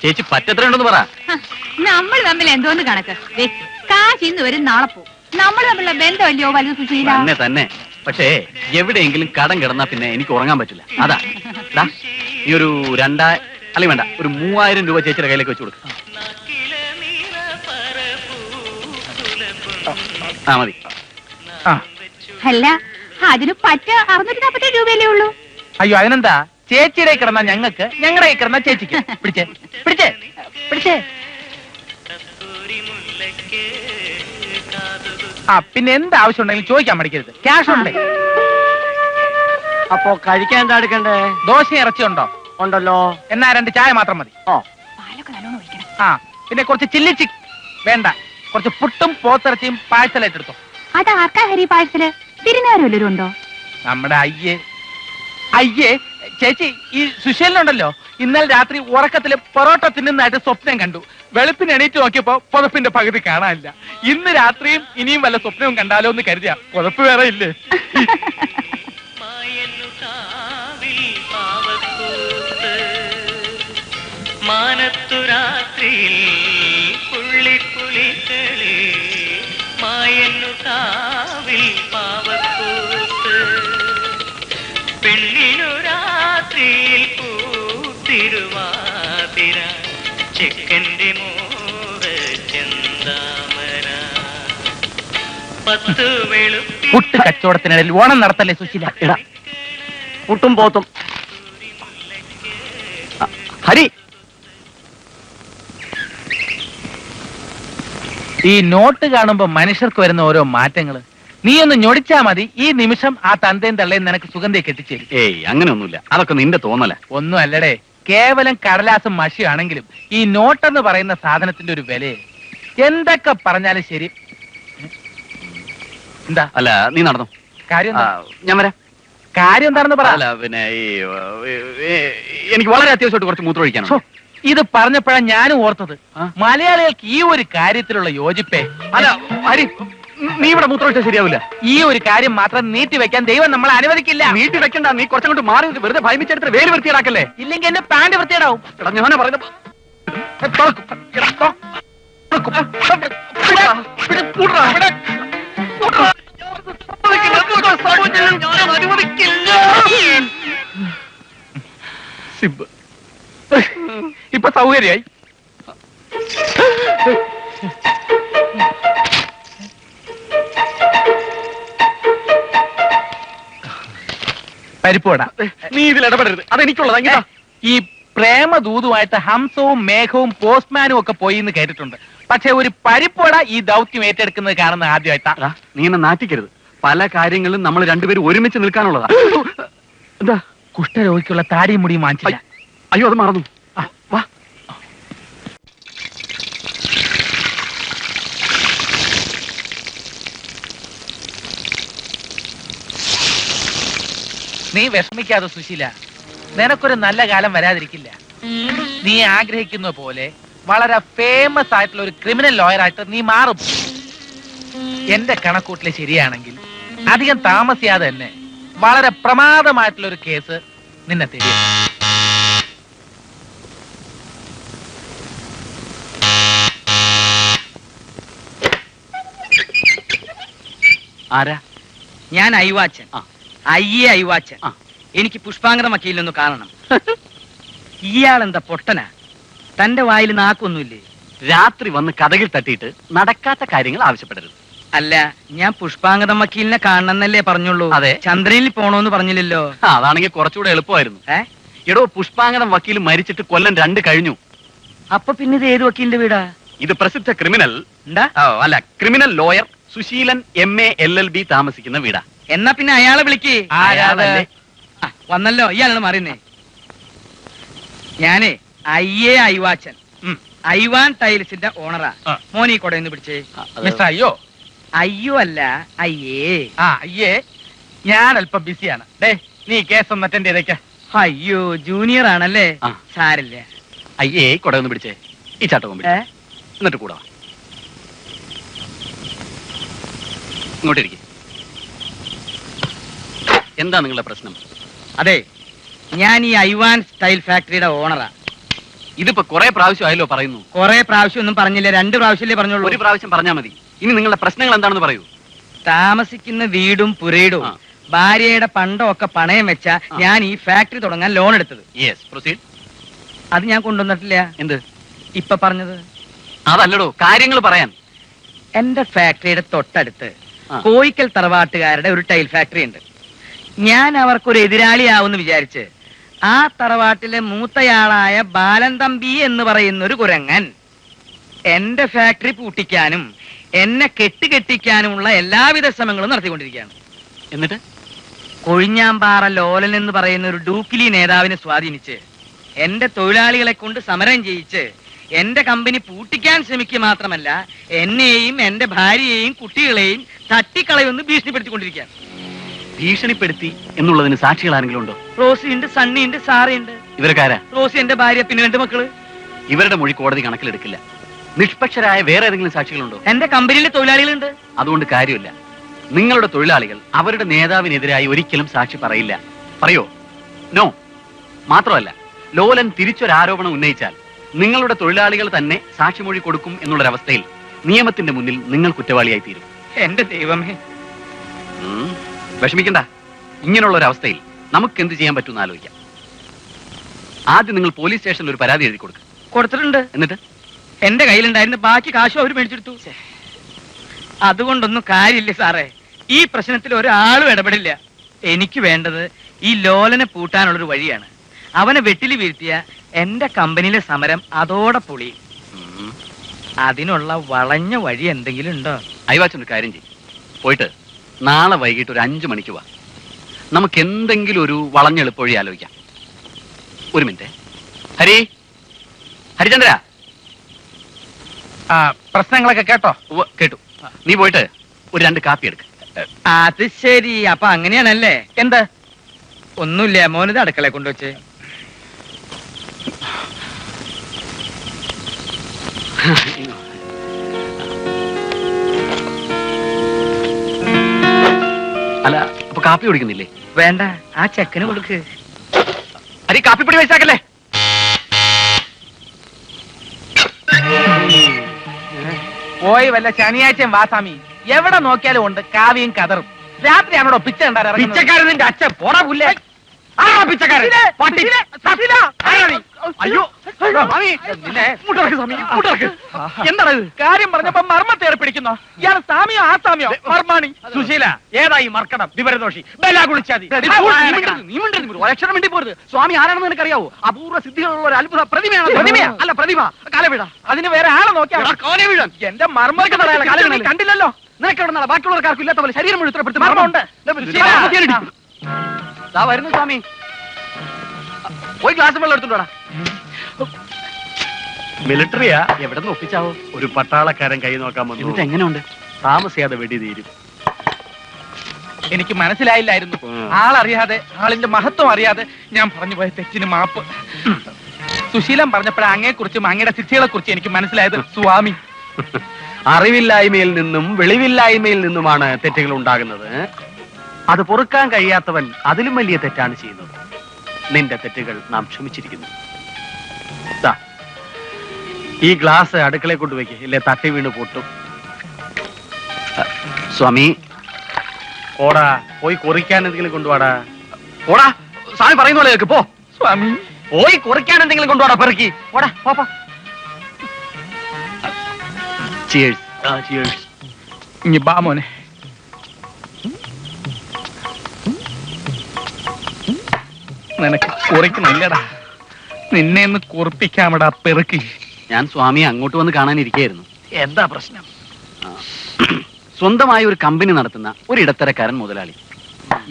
ചേച്ചി പറ്റത്രയുണ്ടെന്ന് പറ. നമ്മൾ തമ്മിൽ എന്തോന്ന് കണക്ക്? കാശ് ഇന്ന് വരും, നാളെ പോവും. നമ്മൾ തമ്മിലുള്ള ബന്ധമല്ലയോ വലുത് സുശീല? തന്നെ തന്നെ. പക്ഷേ എവിടെയെങ്കിലും കടം കിടന്നാ പിന്നെ എനിക്ക് ഉറങ്ങാൻ പറ്റില്ല. അതാ ഈ ഒരു 2 അല്ലെങ്കിൽ വേണ്ട, ഒരു 3000 രൂപ ചേച്ചിയുടെ കയ്യിലേക്ക് വെച്ച് കൊടുക്കും. ആ മതി. അല്ല, അതിന് പറ്റ 647 രൂപയല്ലേ ഉള്ളൂ. അയ്യോ, അതിനെന്താ? ചേച്ചിയുടെ കിടന്ന ഞങ്ങൾക്ക്, ഞങ്ങളുടെ കിടന്ന ചേച്ചിക്ക്. പിടിച്ചേ പിടിച്ചേ പിടിച്ചേ. ആ, പിന്നെ എന്ത് ആവശ്യം ഉണ്ടെങ്കിലും ചോദിക്കാൻ മടിക്കരുത്. ക്യാഷ് ഉണ്ട്. അപ്പോ കഴിക്കാൻ എന്താ എടുക്കണ്ടേ? ദോശ ഇറച്ചി ഉണ്ടോ? ഉണ്ടല്ലോ. എന്നാ 2 ചായ മാത്രം മതി. പാലൊക്കെ നല്ലോണം ഒഴിക്കണം. ആ, പിന്നെ കുറച്ച് ചില്ലി വേണ്ട, കുറച്ച് പുട്ടും പോത്തിറച്ചിയും പാഴ്സലായിട്ട് എടുത്തോ. അത് ആർക്കാ ഹരി പാഴ്സല്? തിരുനാരും വല്ലവരും ഉണ്ടോ? നമ്മുടെ അയ്യേ ചേച്ചി, ഈ സുശീലനുണ്ടല്ലോ, ഇന്നലെ രാത്രി ഉറക്കത്തില് പൊറോട്ട തിന്നുന്നതായിട്ട് സ്വപ്നം കണ്ടു. വെളുപ്പിന് എണീറ്റ് നോക്കിയപ്പോ പുതപ്പിന്റെ പകുതി കാണാനില്ല. ഇന്ന് രാത്രിയും ഇനിയും വല്ല സ്വപ്നവും കണ്ടാലോ എന്ന് കരുതിയാ. പുതപ്പ് വേറെ ഇല്ലേ? മാനത്തുരാത്രിയിൽ പുള്ളിപ്പുലികളെ മായന്നു കാവിൽ പാവക്കൂത്ത് പെണ്ണിനു രാത്രിയിൽ പൂത്തിരുവാതിര ചെക്കന്റെ മോഹ ചെന്താമര 10 വെളുപ്പി പുട്ട് കച്ചവടത്തിനിടയിൽ ഓണം നടത്തല്ലേ സുശീല? എടാ, പുട്ടും പോത്തും. ഹരി, ഈ നോട്ട് കാണുമ്പോ മനുഷ്യർക്ക് വരുന്ന ഓരോ മാറ്റങ്ങള് നീ ഒന്ന് ഞൊടിച്ചാ മതി. ഈ നിമിഷം ആ തന്തയും തള്ളയും നിനക്ക് സുഗന്ധയെ കെട്ടിച്ചേരും. ഏയ് അങ്ങനെയൊന്നുമില്ല, അതൊക്കെ നിന്റെ തോന്നല. ഒന്നും അല്ലടേ, കേവലം കടലാസും മഷിയാണെങ്കിലും ഈ നോട്ടെന്ന് പറയുന്ന സാധനത്തിന്റെ ഒരു വില എന്തൊക്കെ പറഞ്ഞാലും ശരി. എന്താ? അല്ല, നീ നടന്നു. കാര്യം ആ, ഞാൻ വരാം. കാര്യം എന്താണെന്ന് പറ. അല്ല, പിന്നെ എനിക്ക് വളരെ അത്യാവശ്യമായിട്ട് കുറച്ച് മൂത്രം ഛോ, ഒഴിക്കാനുണ്ട്. ഇത് പറഞ്ഞപ്പോഴാണ് ഞാനും ഓർത്തത്. ആ? മലയാളികൾക്ക് ഈ ഒരു കാര്യത്തിലുള്ള യോജിപ്പേ. അല്ല ഹരി, നീ ഇവിടെ മൂത്രം ഒഴിച്ചാൽ ശരിയാവില്ല. ഈ ഒരു കാര്യം മാത്രം നീട്ടി വെക്കാൻ ദൈവം നമ്മളെ അനുവദിക്കില്ല. നീട്ടി വെക്കണ്ട, നീ കുറച്ചങ്ങോട്ട് മാറി നിന്ന് വെറുതെ ഭയമിച്ചെടുത്ത് വേര് വൃത്തിയിടാക്കല്ലേ. ഇല്ലെങ്കിൽ എന്റെ പാന്റ് വൃത്തിയിടാവും. എടാ, ഞാനാ പറയുന്നത്. ഇപ്പൊ സൗകര്യായി. പരിപ്പുവട. നീ ഇതിൽ ഇടപെടരുത്, അതെനിക്കുള്ളതാ. ഈ പ്രേമദൂതുമായിട്ട് ഹംസവും മേഘവും പോസ്റ്റ്മാനും ഒക്കെ പോയി എന്ന് കേട്ടിട്ടുണ്ട്. പക്ഷെ ഒരു പരിപ്പോട ഈ ദൗത്യം ഏറ്റെടുക്കുന്നത് കാണുന്ന ആദ്യമായിട്ടാ. എടാ, നീ എന്നെ നാട്ടിക്കരുത്. പല കാര്യങ്ങളിലും നമ്മൾ രണ്ടുപേരും ഒരുമിച്ച് നിൽക്കാനുള്ളതാ. എന്താ? കുഷ്ഠരോഗിക്കുള്ള താടിയും മുടിയും വാങ്ങിച്ചില്ല. അയ്യോ, അത് മറന്നു. ആ, വാ. നീ വിഷമിക്കാതെ സുശീല, നിനക്കൊരു നല്ല കാലം വരാതിരിക്കില്ല. നീ ആഗ്രഹിക്കുന്ന പോലെ വളരെ ഫേമസ് ആയിട്ടുള്ള ഒരു ക്രിമിനൽ ലോയർ ആയിട്ട് നീ മാറും. എന്റെ കണക്കൂട്ടില് ശരിയാണെങ്കിൽ അധികം താമസിയാതെ തന്നെ വളരെ പ്രമാദമായിട്ടുള്ള ഒരു കേസ് നിന്നെ തരും. ആരാ? ഞാൻ അയ്വാച്ചൻ. ആ. അയ്വാച്ചൻ. ആ. എനിക്ക് പുഷ്പാങ്കത വക്കീലിനൊന്ന് കാണണം. ഇയാളെന്താ പൊട്ടനാ? തന്റെ വായിൽ നാക്കൊന്നുമില്ലേ? രാത്രി വന്ന് കഥകിൽ തട്ടിയിട്ട് നടക്കാത്ത കാര്യങ്ങൾ ആവശ്യപ്പെടരുത്. അല്ല, ഞാൻ പുഷ്പാങ്കത വക്കീലിനെ കാണണമെന്നല്ലേ പറഞ്ഞുള്ളൂ. അതെ. ചന്ദ്രനിൽ പോണോന്ന് പറഞ്ഞില്ലല്ലോ. അതാണെങ്കിൽ കുറച്ചുകൂടെ എളുപ്പമായിരുന്നു. ഏ? എടോ, പുഷ്പാങ്കദം വക്കീൽ മരിച്ചിട്ട് കൊല്ലം 2 കഴിഞ്ഞു. അപ്പൊ പിന്നെ ഇത് ഏത് വക്കീലിന്റെ വീടാ? ഇത് പ്രസിദ്ധ ക്രിമിനൽ എന്താ? അല്ല, criminal lawyer Suseelan MA LLB താമസിക്കുന്ന വീടാ. എന്നാ പിന്നെ അയാളെ വിളിക്ക്. ആരാധല്ലേ? ആ, വന്നല്ലോ. ഇയാളാണ് മാറിയുന്നേ. ഞാനേ അയ്വാച്ചൻ, ഐവാൻ ടൈൽസിന്റെ ഓണറാ. ആ. മോനീ കൊടയൊന്ന് പിടിച്ചേ. മിസ്റ്റർ അയ്യോ. അയ്യോ അല്ല, അയ്യേ. ആ അയ്യേ, ഞാൻ അല്പം ബിസിയാണ്. ഡേ, നീ കേസ് ഒന്ന് അറ്റൻഡ് ചെയ്തേക്ക. അയ്യോ, ജൂനിയർ ആണല്ലേ? ആ. സാരില്ല. അയ്യേ, കൊടയൊന്ന് പിടിച്ചേ. ഈ ചാട്ടകം പിടിച്ചേ. എന്നിട്ട് കൂടാ. ഇങ്ങോട്ടിരിക്കെ. എന്താ നിങ്ങളുടെ പ്രശ്നം? അതെ, ഞാൻ ഈ ഐവാൻ സ്റ്റൈൽ ഫാക്ടറിയുടെ ഓണറാ. ഇതിപ്പോ കുറെ പ്രാവശ്യം ആയല്ലോ പറയുന്നു. കുറെ പ്രാവശ്യം ഒന്നും പറഞ്ഞില്ല, 2 പ്രാവശ്യമല്ലേ പറഞ്ഞുള്ളൂ. ഒരു പ്രാവശ്യം പറഞ്ഞാൽ മതി. ഇനി നിങ്ങളുടെ പ്രശ്നങ്ങൾ എന്താണെന്ന് പറയൂ. താമസിക്കുന്ന വീടും പുരയിടും ആ. ഭാര്യയുടെ പണ്ടമൊക്കെ പണയം വെച്ച ഞാൻ ഈ ഫാക്ടറി തുടങ്ങാൻ ലോൺ എടുത്തത്. Yes, proceed. അത് ഞാൻ കൊണ്ടുവന്നിട്ടില്ല. എന്ത്? ഇപ്പൊ പറഞ്ഞത്. അതല്ലടോ, കാര്യങ്ങൾ പറയാൻ. എന്റെ ഫാക്ടറിയുടെ തൊട്ടടുത്ത് ആ. കോയിക്കൽ തറവാട്ടുകാരുടെ ഒരു ടൈൽ ഫാക്ടറി ഉണ്ട്. ഞാൻ അവർക്കൊരു എതിരാളിയാവുമെന്ന് വിചാരിച്ച് ആ തറവാട്ടിലെ മൂത്തയാളായ ബാലൻ തമ്പി എന്ന് പറയുന്ന ഒരു കുരങ്ങൻ എന്റെ ഫാക്ടറി പൂട്ടിക്കാനും എന്നെ കെട്ടിക്കാനുമുള്ള എല്ലാവിധ ശ്രമങ്ങളും നടത്തിക്കൊണ്ടിരിക്കുകയാണ്. എന്നിട്ട് കൊഴിഞ്ഞാമ്പാറ ലോലൻ എന്ന് പറയുന്ന ഒരു ഡൂക്കിലി നേതാവിനെ സ്വാധീനിച്ച് എന്റെ തൊഴിലാളികളെ കൊണ്ട് സമരം ചെയ്യിച്ച് എന്റെ കമ്പനി പൂട്ടിക്കാൻ ശ്രമിക്കുക മാത്രമല്ല, എന്നെയും എന്റെ ഭാര്യയെയും കുട്ടികളെയും തട്ടിക്കളയൊന്ന് ഭീഷണിപ്പെടുത്തിക്കൊണ്ടിരിക്കുകയാണ്. ഭീഷണിപ്പെടുത്തി എന്നുള്ളതിന് സാക്ഷികൾ ആരെങ്കിലും ഉണ്ടോ? റോസി ഉണ്ട്, സണ്ണി ഉണ്ട്, സാറയുണ്ട്. ഇവരക്കാരാ? റോസി എന്റെ ഭാര്യ, പിന്നെ 2 മക്കള്. ഇവരുടെ മൊഴി കോടതി കണക്കിലെടുക്കില്ല. നിഷ്പക്ഷരായ വേറെ ഏതെങ്കിലും സാക്ഷികളുണ്ടോ? എന്റെ കമ്പനിയിലെ തൊഴിലാളികളുണ്ട്. അതുകൊണ്ട് കാര്യമില്ല. നിങ്ങളുടെ തൊഴിലാളികൾ അവരുടെ നേതാവിനെതിരായി ഒരിക്കലും സാക്ഷി പറയില്ല. പറയോ? നോ. മാത്രമല്ല, ലോലൻ തിരിച്ചൊരാരോപണം ഉന്നയിച്ചാൽ നിങ്ങളുടെ തൊഴിലാളികൾ തന്നെ സാക്ഷിമൊഴി കൊടുക്കും എന്നുള്ളൊരവസ്ഥയിൽ നിയമത്തിന്റെ മുന്നിൽ നിങ്ങൾ കുറ്റവാളിയായി തീരും. എന്റെ ദൈവമേ. വിഷമിക്കണ്ട. ഇങ്ങനെയുള്ള ഒരു അവസ്ഥയിൽ നമുക്ക് എന്ത് ചെയ്യാൻ പറ്റുമെന്ന് ആലോചിക്കാം. ആദ്യം നിങ്ങൾ പോലീസ് സ്റ്റേഷനിൽ ഒരു പരാതി എഴുതി കൊടുക്കുക. കൊടുത്തിട്ടുണ്ട്. എന്നിട്ട് എന്റെ കയ്യിലുണ്ടായിരുന്ന ബാക്കി കാശും അവർ മേടിച്ചെടുത്തു. അതുകൊണ്ടൊന്നും കാര്യമില്ല സാറേ. ഈ പ്രശ്നത്തിൽ ഒരാളും ഇടപെടില്ല. എനിക്ക് വേണ്ടത് ഈ ലോലനെ പൂട്ടാനുള്ളൊരു വഴിയാണ്. അവനെ വെട്ടില് വീഴ്ത്തിയ എന്റെ കമ്പനിയിലെ സമരം അതോടെ പൊളി. അതിനുള്ള വളഞ്ഞ വഴി എന്തെങ്കിലും ഉണ്ടോ? അയവാച്ചൊരു കാര്യം ചെയ്യും. പോയിട്ട് നാളെ വൈകിട്ട് ഒരു 5 മണിക്ക് വാ. നമുക്ക് എന്തെങ്കിലും ഒരു വളഞ്ഞെളുപ്പവഴി ആലോചിക്കാം. ഒരു മിനിറ്റ്. ഹരിചന്ദ്ര. ആ പ്രശ്നങ്ങളൊക്കെ കേട്ടോ? ഉവ്വ്, കേട്ടു. നീ പോയിട്ട് ഒരു 2 കാപ്പി എടുക്ക. അത് ശരി. അപ്പൊ അങ്ങനെയാണല്ലേ? എന്ത്? ഒന്നുമില്ല, മോനിത് അടുക്കളയെ കൊണ്ടുവച്ചേ. അല്ല, അപ്പൊ കാപ്പി കുടിക്കുന്നില്ലേ? വേണ്ട, ആ ചെക്കന് കൊടുക്ക്. ഹരി, കാപ്പിപ്പൊടി വെച്ചാക്കല്ലേ. പോയി വല്ല ശനിയാഴ്ചയും വാസാമി. എവിടെ നോക്കിയാലും ഉണ്ട് കാവിയും കതറും. രാത്രിയാണോ പിച്ച കണ്ടാ? പിച്ചക്കാരൻ നിന്റെ അച്ഛൻ പോടാ പുല്ലേ. ആരാ പിച്ചക്കാരൻ? പട്ടി. ആരാ നീ? അയ്യോ സ്വാമി, നിന്നെ എന്താണ് ഇത്? കാര്യം പറഞ്ഞപ്പോ മർമ്മത്തേറെ പിടിക്കുന്നോ? ഇയാൾ സാമിയോ ആസാമിയോ? മർമാണി. സുശീല, ഏതായി മർക്കണം വിവരദോഷി ബല കുളിച്ചാതി. ഒരക്ഷരം വേണ്ടി പോരുത്. സ്വാമി ആരാണെന്ന് നിനക്കറിയാവോ? അപൂർവ സിദ്ധികളുള്ള ഒരു അത്ഭുത പ്രതിമയാണ്. പ്രതിമയാ? അല്ല പ്രതിഭ. കാലവിട. അതിന് വേറെ ആളെ നോക്കിയാ എടാ, കോലെ വീഴാൻ. എന്റെ മർമ്മർക്ക് കണ്ടില്ലല്ലോ. നിനക്ക് എവിടെ നിന്നാ ബാക്കിയുള്ളവർക്കാർക്കും ഇല്ലാത്ത പോലെ ശരീരം മുഴുവൻ ഇത്രപ്പെടുത്തി മർമ്മമുണ്ട്. വരുന്നു സ്വാമി. പോയി ഗ്ലാസ് വെള്ളം എടുത്തോടാ. മിലിറ്ററിയാ എവിടെ നിന്ന് ഒപ്പിച്ചാവോ? ഒരു പട്ടാളക്കാരൻ കൈ നോക്കാൻ വന്നു. എന്നിട്ട് എങ്ങനെയുണ്ട്? താമസിയാതെ വെടി തീരും. എനിക്ക് മനസ്സിലായില്ലായിരുന്നു. ആളറിയാതെ, ആളിന്റെ മഹത്വം അറിയാതെ ഞാൻ പറഞ്ഞു പോയ തെറ്റിന് മാപ്പ്. സുശീലം പറഞ്ഞപ്പോഴേ അങ്ങയെ കുറിച്ചും അങ്ങയുടെ സിദ്ധികളെ കുറിച്ച് എനിക്ക് മനസ്സിലായത്. സ്വാമി, അറിവില്ലായ്മയിൽ നിന്നും വെളിവില്ലായ്മയിൽ നിന്നുമാണ് തെറ്റുകൾ ഉണ്ടാകുന്നത്. അത് പൊറുക്കാൻ കഴിയാത്തവൻ അതിലും വലിയ തെറ്റാണ് ചെയ്യുന്നത്. നിന്റെ തെറ്റുകൾ നാം ക്ഷമിച്ചിരിക്കുന്നു. ദാ, ഈ ഗ്ലാസ് അടുക്കളയെ കൊണ്ടുവയ്ക്ക്, ഇല്ലേ തട്ടി വീണ് പൊട്ടും. സ്വാമി, ഓടാ, പോയി കുറിക്കാൻ എന്തെങ്കിലും കൊണ്ടുപോടാ. ഓടാ. സ്വാമി പറയുന്ന പോലെ കേൾക്ക്. പോ സ്വാമി. പോയി കുറിക്കാൻ എന്തെങ്കിലും കൊണ്ടുപോടാ. പെറുക്കി ഓടാ. പോപ്പാ. ചിയേഴ്സ്. ചിയേഴ്സ്. ഇനി ബാ മോനെ. നിനക്ക് കുറിക്കുന്നില്ലടാ. നിന്നെ ഒന്ന് കുറിപ്പിക്കാമടാ പെറുക്കി. ഞാൻ സ്വാമിയെ അങ്ങോട്ട് വന്ന് കാണാനിരിക്കുകയായിരുന്നു. എന്താ പ്രശ്നം? സ്വന്തമായി ഒരു കമ്പനി നടത്തുന്ന ഒരു ഇടത്തരക്കാരൻ മുതലാളി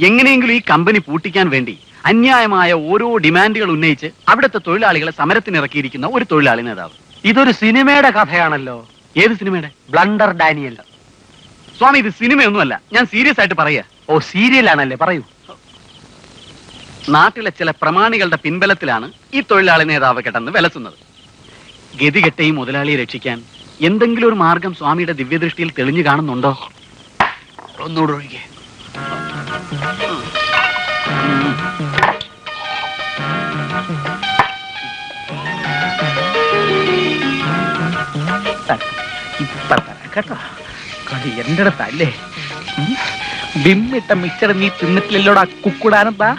എങ്ങനെയെങ്കിലും ഈ കമ്പനി പൂട്ടിക്കാൻ വേണ്ടി അന്യായമായ ഓരോ ഡിമാൻഡുകൾ ഉന്നയിച്ച് അവിടുത്തെ തൊഴിലാളികളെ സമരത്തിനിറക്കിയിരിക്കുന്ന ഒരു തൊഴിലാളി നേതാവ്. ഇതൊരു സിനിമയുടെ കഥയാണല്ലോ. ഏത് സിനിമയുടെ? Blunder Daniel. സ്വാമി, ഇത് സിനിമയൊന്നുമല്ല. ഞാൻ സീരിയസ് ആയിട്ട് പറയാ. ഓ, സീരിയലാണല്ലേ, പറയൂ. നാട്ടിലെ ചില പ്രമാണികളുടെ പിൻബലത്തിലാണ് ഈ തൊഴിലാളി നേതാവ് കിടന്ന് വിലസുന്നത്. ഗതികെട്ട ഈ മുതലാളിയെ രക്ഷിക്കാൻ എന്തെങ്കിലും ഒരു മാർഗം സ്വാമിയുടെ ദിവ്യദൃഷ്ടിയിൽ തെളിഞ്ഞു കാണുന്നുണ്ടോ? ഒന്നുകൂടെ ഒഴികെ. ഇപ്പൊ തരാം കേട്ടോ. കളി എന്റെ അടുത്തല്ലേ. ബിമ്മിട്ട മിക്സർ നീ തിന്നിട്ടില്ലല്ലോടാ കുക്കുടാനെന്താ?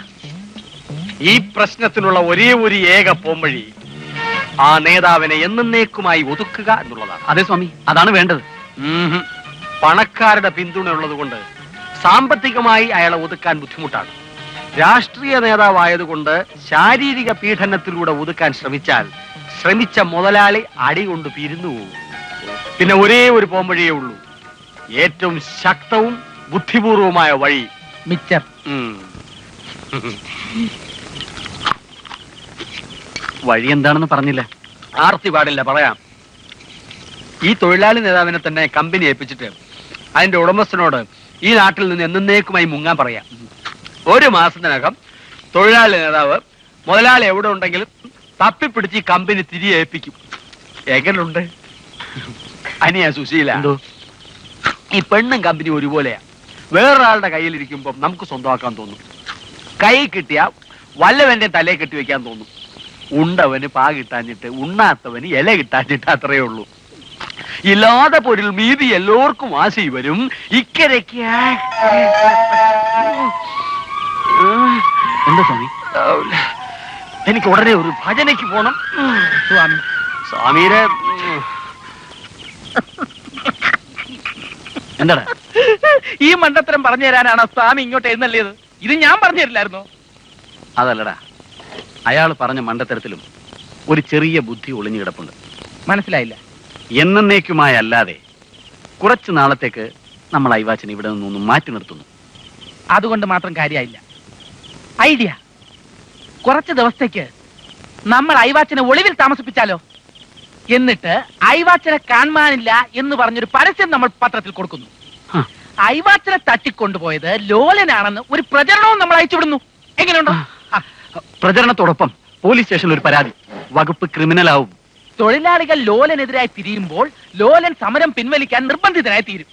ഈ പ്രശ്നത്തിനുള്ള ഒരേ ഒരു ഏക പോംവഴി ആ നേതാവിനെ എന്നേക്കുമായി ഒതുക്കുക എന്നുള്ളതാണ്. അതെ സ്വാമി, അതാണ് വേണ്ടത്. പണക്കാരുടെ പിന്തുണ ഉള്ളതുകൊണ്ട് സാമ്പത്തികമായി അയാളെ ഒതുക്കാൻ ബുദ്ധിമുട്ടാണ്. രാഷ്ട്രീയ നേതാവായതുകൊണ്ട് ശാരീരിക പീഡനത്തിലൂടെ ഒതുക്കാൻ ശ്രമിച്ചാൽ ശ്രമിച്ച മുതലാളി അടികൊണ്ട് പിരിന്നു പോകും. പിന്നെ ഒരേ ഒരു പോംവഴിയേ ഉള്ളൂ, ഏറ്റവും ശക്തവും ബുദ്ധിപൂർവമായ വഴി. മിച്ചർ. വഴി എന്താണെന്ന് പറഞ്ഞില്ല. ആർത്തി പാടില്ല, പറയാം. ഈ തൊഴിലാളി നേതാവിനെ തന്നെ കമ്പനി ഏൽപ്പിച്ചിട്ട് അതിന്റെ ഉടമസ്ഥനോട് ഈ നാട്ടിൽ നിന്ന് എന്നേക്കുമായി മുങ്ങാൻ പറയാം. ഒരു മാസത്തിനകം തൊഴിലാളി നേതാവ് മുതലാളി എവിടെ ഉണ്ടെങ്കിലും തപ്പിപ്പിടിച്ച് ഈ കമ്പനി തിരികെ ഏൽപ്പിക്കും. എങ്ങനുണ്ട് അനിയ സുശീല? എന്തോ? ഈ പെണ്ണും കമ്പനി ഒരുപോലെയാ. വേറൊരാളുടെ കയ്യിലിരിക്കുമ്പോൾ നമുക്ക് സ്വന്തമാക്കാൻ തോന്നും. കൈ കിട്ടിയാ വല്ലവന്റെ തലയെ കെട്ടി വെക്കാൻ തോന്നും. ഉണ്ടവന് പാ കിട്ടാഞ്ഞിട്ട്, ഉണ്ണാത്തവന് ഇല കിട്ടാഞ്ഞിട്ട്, അത്രയേ ഉള്ളൂ. ഇല്ലാതെ പൊരിൽ മീതി എല്ലാവർക്കും ആശി വരും. ഇക്കരയ്ക്ക് എന്താ സ്വാമി? എനിക്ക് ഉടനെ ഒരു ഭജനയ്ക്ക് പോണം. സ്വാമി, സ്വാമിയുടെ എന്താടാ? ഈ മണ്ടത്തരം പറഞ്ഞു തരാനാണ് സ്വാമി ഇങ്ങോട്ട് എഴുന്നള്ളിയത്. ഇത് ഞാൻ പറഞ്ഞു തരില്ലായിരുന്നോ? അതല്ലടാ, അയാൾ പറഞ്ഞ മണ്ടത്തരത്തിലും ഒരു ചെറിയ ബുദ്ധി ഒളിഞ്ഞു കിടപ്പുണ്ട്. മനസ്സിലായില്ല. എന്നേക്കുമായി അല്ലാതെ കുറച്ചു നാളത്തേക്ക് നമ്മൾ ഐവാച്ചനെ ഇവിടെ നിന്നൊന്നും മാറ്റി നിർത്തുന്നു. അതുകൊണ്ട് മാത്രം കാര്യമായില്ല. ഐഡിയ. കുറച്ച് ദിവസത്തേക്ക് നമ്മൾ ഐവാച്ചനെ ഒളിവിൽ താമസിപ്പിച്ചാലോ? എന്നിട്ട് ഐവാച്ചനെ കാണാനില്ല എന്ന് പറഞ്ഞൊരു പരസ്യം നമ്മൾ പത്രത്തിൽ കൊടുക്കുന്നു. ഐവാച്ചനെ തട്ടിക്കൊണ്ടുപോയത് ലോലനാണെന്ന് ഒരു പ്രചരണവും നമ്മൾ അയച്ചുവിടുന്നു. എങ്ങനെയുണ്ടോ? പ്രചരണത്തോടൊപ്പം പോലീസ് സ്റ്റേഷനിൽ ഒരു പരാതി. വകുപ്പ് ക്രിമിനലാവും. തൊഴിലാളികൾ ലോലനെതിരായി തിരിയുമ്പോൾ ലോലൻ സമരം പിൻവലിക്കാൻ നിർബന്ധിതനായി തീരും.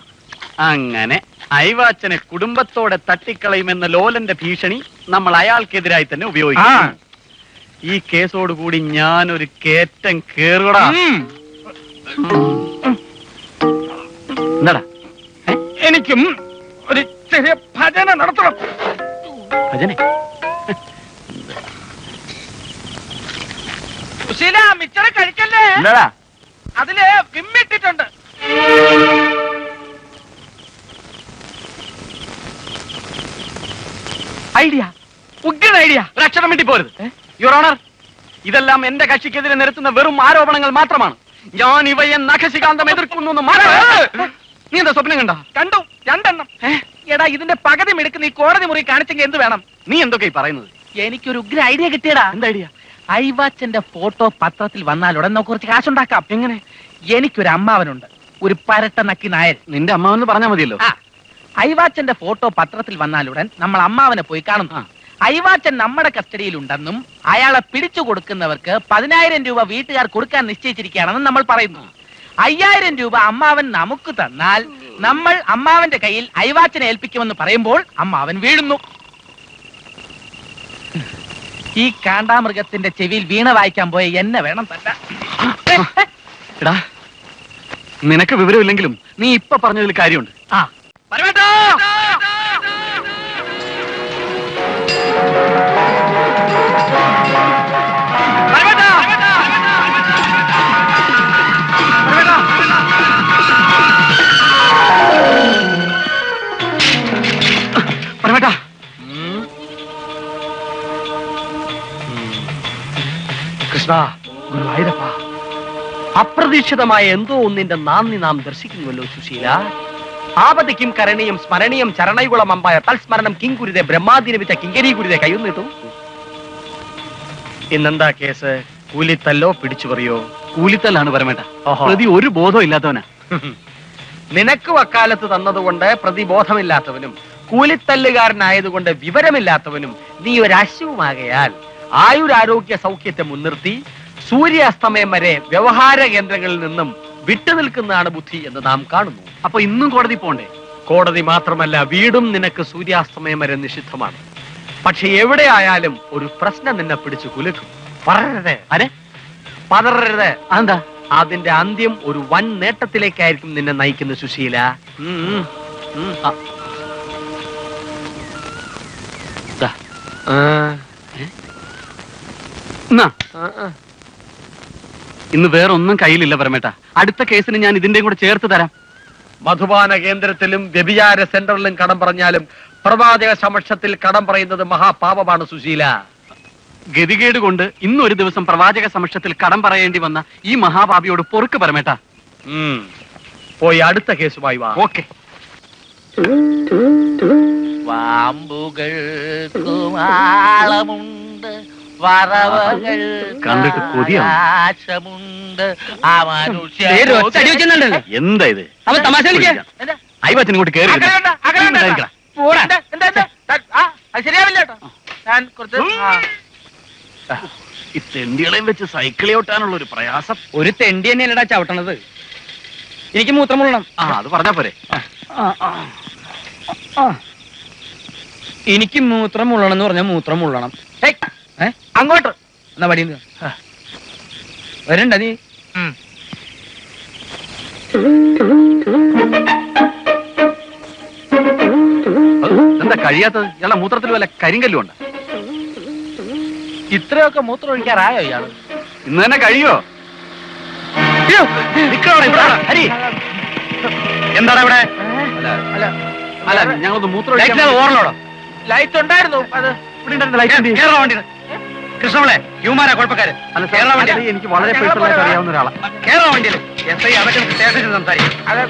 അങ്ങനെ ഐവാച്ചനെ കുടുംബത്തോടെ തട്ടിക്കളയുമെന്ന ലോലന്റെ ഭീഷണി നമ്മൾ അയാൾക്കെതിരായി തന്നെ ഉപയോഗിക്കും. ഈ കേസോടുകൂടി ഞാനൊരു കേറ്റം കേറുകടാ. എന്താടാ? എനിക്കും ഒരു ചെറിയ ഭജന നടത്തണം. ഭജന? സുശീല മിച്ചറ കഴിക്കല്ലേ? എന്താടാ അതില് വിമ്മിട്ടിട്ടുണ്ട്. ഐഡിയ, ഉഗ്രൻ ഐഡിയ. ഒരക്ഷരം വേണ്ടി പോരുത്. യുവർ ഓണർ, ഇതെല്ലാം എന്റെ കക്ഷിക്കെതിരെ നിരത്തുന്ന വെറും ആരോപണങ്ങൾ മാത്രമാണ്. ഞാൻ ഇവയെ നഖശികാന്തം എതിർക്കുന്നു എന്ന് മാത്രം. നീ എന്താ സ്വപ്നം കണ്ട? കണ്ടു, 2 എണ്ണം. എടാ, ഇതിന്റെ പകുതി മിടുക്ക് നീ കോടതി മുറി കാണിച്ചെങ്കിൽ എന്ത് വേണം? നീ എന്തൊക്കെ പറയുന്നത്? എനിക്കൊരു ഉഗ്ര ഐഡിയ കിട്ടിയടാ. എന്താ ഐഡിയ? ഐവാച്ചന്റെ ഫോട്ടോ പത്രത്തിൽ വന്നാലുടൻ നമുക്ക് കുറച്ച് കാശുണ്ടാക്കാം. എങ്ങനെ? എനിക്കൊരു അമ്മാവനുണ്ട്, ഒരു പരട്ട നക്കി നായർ. നിന്റെ അമ്മാവെന്ന് പറഞ്ഞാൽ മതിയല്ലോ. ആ, ഐവാച്ചന്റെ ഫോട്ടോ പത്രത്തിൽ വന്നാലുടൻ നമ്മൾ അമ്മാവനെ പോയി കാണുന്നു. ഐവാച്ചൻ നമ്മുടെ കസ്റ്റഡിയിലുണ്ടെന്നും അയാളെ പിടിച്ചു കൊടുക്കുന്നവർക്ക് 10,000 രൂപ വീട്ടുകാർ കൊടുക്കാൻ നിശ്ചയിച്ചിരിക്കുകയാണെന്നും നമ്മൾ പറയുന്നു. 5,000 രൂപ അമ്മാവൻ നമുക്ക് തന്നാൽ നമ്മൾ അമ്മാവന്റെ കയ്യിൽ ഐവാച്ചനെ ഏൽപ്പിക്കുമെന്ന് പറയുമ്പോൾ അമ്മാവൻ വീഴുന്നു. ഈ കാണ്ടാമൃഗത്തിന്റെ ചെവിയിൽ വീണ വായിക്കാൻ പോയ എന്നെ വേണം തന്നെ. എടാ, നിനക്ക് വിവരമില്ലെങ്കിലും നീ ഇപ്പൊ പറഞ്ഞതിൽ കാര്യമുണ്ട്. ആ, കൃഷ്ണ, ഗുരുവായൂരപ്പ, അപ്രതീക്ഷിതമായ എന്തോ ഒന്നിന്റെ നാന്ദി നാം ദർശിക്കുന്നുവല്ലോ സുശീല. ആപതിക്കും കരണീയം സ്മരണീയം ചരണയുകുളം അമ്പായ തൽസ്മരണം കിങ്കുരുതെ ബ്രഹ്മാദിനവിച്ച കിങ്കരീ ഗുരുതെ കയ്യൊന്നിട്ടു. ഇന്നെന്താ കേസ്? കൂലിത്തല്ലോ പിടിച്ചുപറിയോ? കൂലിത്തല്ലാണ് പരമേട്ട. ഓഹോ. പ്രതി ഒരു ബോധവും ഇല്ലാത്തവനാ. നിനക്ക് വക്കാലത്ത് തന്നതുകൊണ്ട് പ്രതിബോധമില്ലാത്തവനും കൂലിത്തല്ലുകാരനായതുകൊണ്ട് വിവരമില്ലാത്തവനും നീ ഒരു അശുവുമാകയാൽ ആയുരാരോഗ്യ സൗഖ്യത്തെ മുൻനിർത്തി സൂര്യാസ്തമയം വരെ വ്യവഹാര കേന്ദ്രങ്ങളിൽ നിന്നും വിട്ടുനിൽക്കുന്നതാണ് ബുദ്ധി എന്ന് നാം കാണുന്നു. അപ്പൊ ഇന്നും കോടതി പോണ്ടേ? കോടതി മാത്രമല്ല, വീടും നിനക്ക് സൂര്യാസ്തമയം വരെ നിഷിദ്ധമാണ്. പക്ഷെ എവിടെയായാലും ഒരു പ്രശ്നം നിന്നെ പിടിച്ചു കുലുക്കും. പറയരുത്. അരെ, പതറരുത്. അതെന്താ? അതിന്റെ അന്ത്യം ഒരു വൻ നേട്ടത്തിലേക്കായിരിക്കും നിന്നെ നയിക്കുന്ന സുശീല. ആ. ദാ. എന്നാ, ഇന്ന് വേറൊന്നും കയ്യിലില്ല പരമേട്ട. അടുത്ത കേസിന് ഞാൻ ഇതിന്റെയും കൂടെ ചേർത്ത് തരാം. മധുപാന കേന്ദ്രത്തിലും വ്യഭിചാര സെന്ററിലും കടം പറഞ്ഞാലും പ്രവാചക സമക്ഷത്തിൽ കടം പറയുന്നത് മഹാപാപമാണ് സുശീല. ഗതികേട് കൊണ്ട് ഇന്നൊരു ദിവസം പ്രവാചക സമക്ഷത്തിൽ കടം പറയേണ്ടി വന്ന ഈ മഹാപാപിയോട് പൊറുക്ക് പരമേട്ട. പോയി അടുത്ത കേസുമായി വാ. ഓക്കെ. വാമ്പുകൾക്കുമാളമുണ്ട്, വറവകൾ കണ്ടിട്ട് കൊതിയാണ്. ആശമുണ്ട്, ആ മനുഷ്യ എന്താ ഇത്? അവൻ തമാശ കളിക്കാ. അയ്യപ്പൻ ഇങ്ങോട്ട് കേറി വരുന്നു. ശരിയാവില്ല കേട്ടോ. ഞാൻ കുറച്ച് ഈ തെണ്ടികളെയും വെച്ച് സൈക്കിളി ഓട്ടാനുള്ള ഒരു പ്രയാസം. ഒരു തെണ്ടി തന്നെയല്ലടാ ചവിട്ടണത്. എനിക്ക് മൂത്രം മുള്ളണം. ആ, അത് പറഞ്ഞാ പോരെ. എനിക്ക് മൂത്രം മുള്ളണം എന്ന് പറഞ്ഞാൽ മൂത്രം മുള്ളണം. അങ്ങോട്ട് എന്നാ പടി വരണ്ട നീ. എന്താ കഴിയാത്തത്? ഇയാളെ മൂത്രത്തിൽ വല്ല കരിങ്കല്ലും ഉണ്ട്. ഇത്രയൊക്കെ മൂത്രം ഒഴിക്കാറായോ ഇയാള്? ഇന്ന് തന്നെ കഴിയോ? എന്താണ് ഇവിടെ? അല്ല, ഞങ്ങളൊന്ന് മൂത്രം ഓർലോടോ ലൈറ്റ് ഉണ്ടായിരുന്നു. അത് കൃഷ്ണമളെ യുമാരാ കുഴപ്പക്കാര്. അല്ല, കേരള വണ്ടി എനിക്ക് വളരെ പേഴ്സണലായിട്ട് അറിയാവുന്ന ഒരാളാ. കേരള വണ്ടിയിൽ SI അതൊക്കെ സ്റ്റേഷനിൽ സംസാരിക്കും. അത്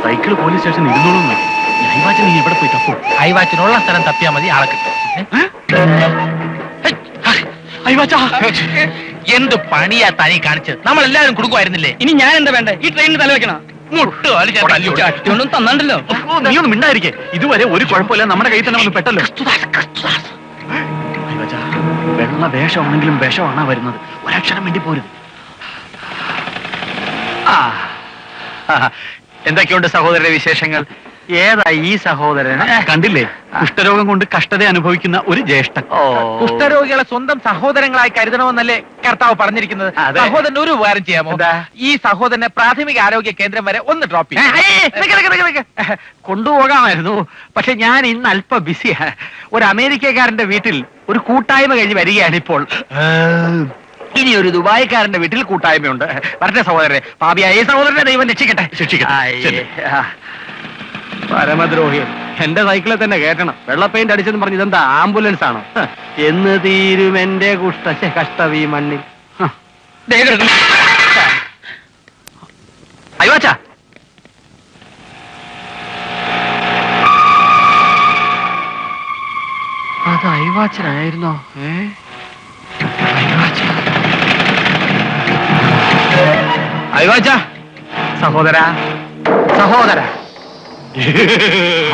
സൈക്കിൾ പോലീസ് സ്റ്റേഷൻ ഇരുന്നോളൂ. അയ്യവാച്ചൻ നീ എവിടെ പോയി തപ്പും? അയവാച്ചിനുള്ള സ്ഥലം തപ്പിയാൽ മതി, ആളെ കിട്ടും. എന്ത് പണിയാ തനി കാണിച്ചത്? നമ്മൾ എല്ലാവരും കുടുക്കുമായിരുന്നില്ലേ? ഇനി ഞാൻ എന്താ വേണ്ടേ? ഈ ട്രെയിനിൽ തല വെക്കണം. ഒന്നും തന്നണ്ടല്ലോ. നീ ഒന്നും മിണ്ടായിരിക്കേ. ഇതുവരെ ഒരു കുഴപ്പമില്ല, നമ്മുടെ കയ്യിൽ തന്നെ വന്ന് പെട്ടല്ലോ. വെള്ള വേഷമാണെങ്കിലും വിഷമാണ് വരുന്നത്. ഒരക്ഷരം വേണ്ടി പോരുത്. എന്തൊക്കെയുണ്ട് സഹോദരന്റെ വിശേഷങ്ങൾ? ഏതാ ഈ സഹോദരൻ? കണ്ടില്ലേ, കുഷ്ഠരോഗം കൊണ്ട് കഷ്ടത അനുഭവിക്കുന്ന ഒരു ജ്യേഷ്ഠൻ. കുഷ്ഠരോഗികളെ സ്വന്തം സഹോദരങ്ങളായി കരുതണമെന്നല്ലേ കർത്താവ് പറഞ്ഞിരിക്കുന്നത്? അതെ. സഹോദരൻ ഒരു ഉപകാരം ചെയ്യാമോ? എന്താ? ഈ സഹോദരനെ പ്രാഥമിക ആരോഗ്യ കേന്ദ്രം വരെ ഒന്ന് ഡ്രോപ്പ് ചെയ്യാം. കൊണ്ടുപോകാമായിരുന്നു, പക്ഷെ ഞാൻ ഇന്ന് അല്പം ബിസിയാണ്. ഒരു അമേരിക്കക്കാരന്റെ വീട്ടിൽ ഒരു കൂട്ടായ്മ കഴിഞ്ഞ് വരികയാണ് ഇപ്പോൾ. ഇനി ഒരു ദുബായിക്കാരന്റെ വീട്ടിൽ കൂട്ടായ്മയുണ്ട്. വരട്ടെ സഹോദരനെ, പാപിയായ ഈ സഹോദരനെ ദൈവം രക്ഷിക്കട്ടെ. ശരി. പരമദ്രോഹിയൻ എന്റെ സൈക്കിളിൽ തന്നെ കയറ്റണം. വെള്ള പെയിന്റ് അടിച്ചെന്ന് പറഞ്ഞു ഇതെന്താ ആംബുലൻസ് ആണോ? എന്ന് തീരും എന്റെ കഷ്ടവീ മണ്ണിൽ. അയ്യോച്ചാ, അത് അയവാച്ചനായിരുന്നോ? അയ്യോച്ചാ, സഹോദര സഹോദര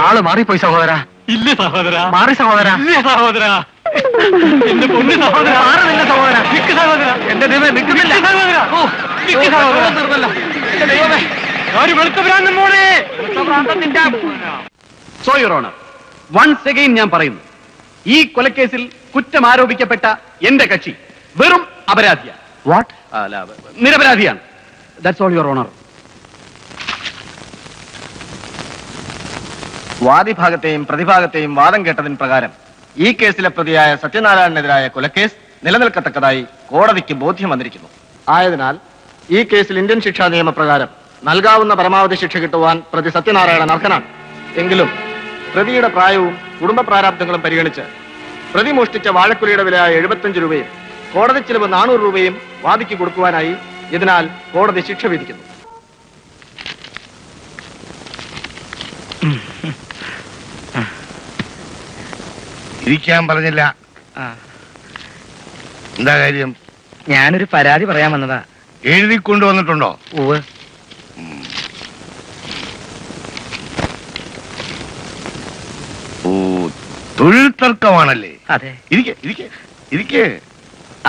ആള് മാറിപ്പോയി സഹോദര. ഇല്ല സഹോദര, മാറി സഹോദര. ഇല്ല സഹോദര, എന്റെ പൊന്നു സഹോദര, മാറി നില്ല സഹോദര. നിക്ക് സഹോദര, എന്റെ ദൈവം നിൽക്കുന്നില്ല സഹോദര. ഓ, നിക്ക് സഹോദര. എന്റെ ദൈവമേ, ഒരു വെളുത്തഭ്രാന്തൻ മോളെ. So your honour, once again ഞാൻ പറയുന്നു, ഈ കൊലക്കേസിൽ കുറ്റം ആരോപിക്കപ്പെട്ട എന്റെ കക്ഷി വെറും അപരാധിയാണ്. വാട്ട്? അല്ല, നിരപരാധിയാണ്. That's all your honour. വാദിഭാഗത്തെയും പ്രതിഭാഗത്തെയും വാദം കേട്ടതിന് പ്രകാരം ഈ കേസിലെ പ്രതിയായ സത്യനാരായണനെതിരായ കൊലക്കേസ് നിലനിൽക്കത്തക്കതായി കോടതിക്ക് ബോധ്യം വന്നിരിക്കുന്നു. ആയതിനാൽ ഈ കേസിൽ ഇന്ത്യൻ ശിക്ഷാ നിയമപ്രകാരം നൽകാവുന്ന പരമാവധി ശിക്ഷ കിട്ടുവാൻ പ്രതി സത്യനാരായണൻ അർഹനാണ്. എങ്കിലും പ്രതിയുടെ പ്രായവും കുടുംബ പ്രാരാബ്ദങ്ങളും പരിഗണിച്ച് പ്രതി മോഷ്ടിച്ച വാഴക്കുലയുടെ വിലയായ 75 രൂപയും കോടതി ചിലവ് 400 രൂപയും വാദിക്ക് കൊടുക്കുവാനായി ഇതിനാൽ കോടതി ശിക്ഷ വിധിക്കുന്നു. ഇരിക്കാൻ പറഞ്ഞില്ല. എന്താ കാര്യം? ഞാനൊരു പരാതി പറയാൻ വന്നതാ. എഴുതി കൊണ്ടുവന്നിട്ടുണ്ടോ? ഉവ്വ്. ഓ, തൊഴിൽ തർക്കമാണല്ലേ? അതെ, ഇരിക്കെ.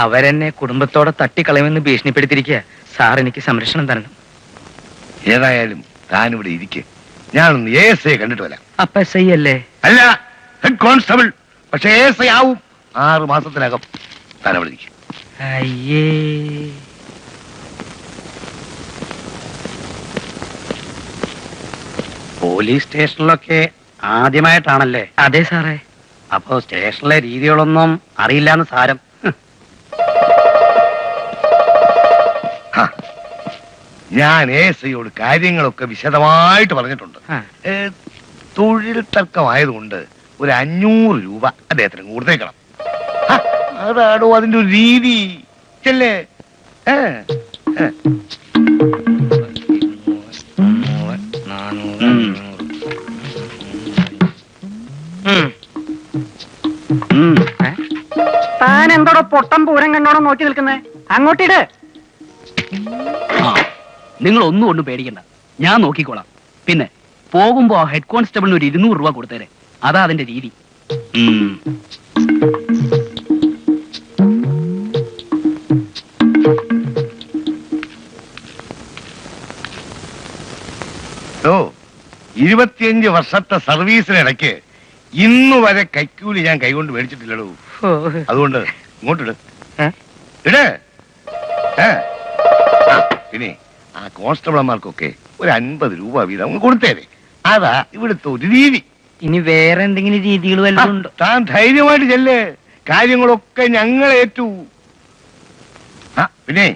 അവരെന്നെ കുടുംബത്തോടെ തട്ടിക്കളയുമെന്ന് ഭീഷണിപ്പെടുത്തിയിരിക്കുക. സാർ എനിക്ക് സംരക്ഷണം തരണം. ഏതായാലും താനിവിടെ ഇരിക്കെ, ഞാനൊന്ന് ASI കണ്ടിട്ട് വരാം. അപ്പൊ SI അല്ലേ? അല്ല, ഹെഡ് കോൺസ്റ്റബിൾ. പക്ഷെ ASI ആവും 6 മാസത്തിനകം. താൻ അവിടെ ഇരിക്കും. അയ്യേ, പോലീസ് സ്റ്റേഷനിലൊക്കെ ആദ്യമായിട്ടാണല്ലേ? അതെ സാറേ. അപ്പോ സ്റ്റേഷനിലെ രീതികളൊന്നും അറിയില്ലാന്ന് സാരം. ഞാൻ ASIയോട് കാര്യങ്ങളൊക്കെ വിശദമായിട്ട് പറഞ്ഞിട്ടുണ്ട്. തൊഴിൽ തർക്കമായതുകൊണ്ട് ഒരു 500 രൂപ അദ്ദേഹത്തിന് കൊടുത്തേക്കണം. അതാണോ അതിന്റെ ഒരു രീതി? ചെല്ലേ. താൻ എന്തോടോ പൊട്ടം പൂരം കണ്ടോണോ നോക്കി നിൽക്കുന്നേ? അങ്ങോട്ടിട്. നിങ്ങൾ ഒന്നും കൊണ്ട് പേടിക്കണ്ട, ഞാൻ നോക്കിക്കോളാം. പിന്നെ പോകുമ്പോ ഹെഡ് കോൺസ്റ്റബിളിന് ഒരു 200 രൂപ കൊടുത്തേരെ. അതാ അതിന്റെ രീതി. ഓ, 25 വർഷത്തെ സർവീസിനിടയ്ക്ക് ഇന്നു വരെ കൈക്കൂലി ഞാൻ കൈകൊണ്ട് മേടിച്ചിട്ടില്ലടൂ. അതുകൊണ്ട് ഇങ്ങോട്ടിട്. ഇട്. പിന്നെ ആ കോൺസ്റ്റബിളന്മാർക്കൊക്കെ ഒരു 50 രൂപ വീതം അങ്ങ് കൊടുത്തേരെ. അതാ ഇവിടുത്തെ ഒരു രീതി. ഇനി വേറെ എന്തെങ്കിലും രീതികൾ വല്ലതും ഉണ്ടോ? താൻ ധൈര്യമായിട്ട് ചെല്ലേ, കാര്യങ്ങളൊക്കെ ഞങ്ങൾ ഏറ്റു. പിന്നെ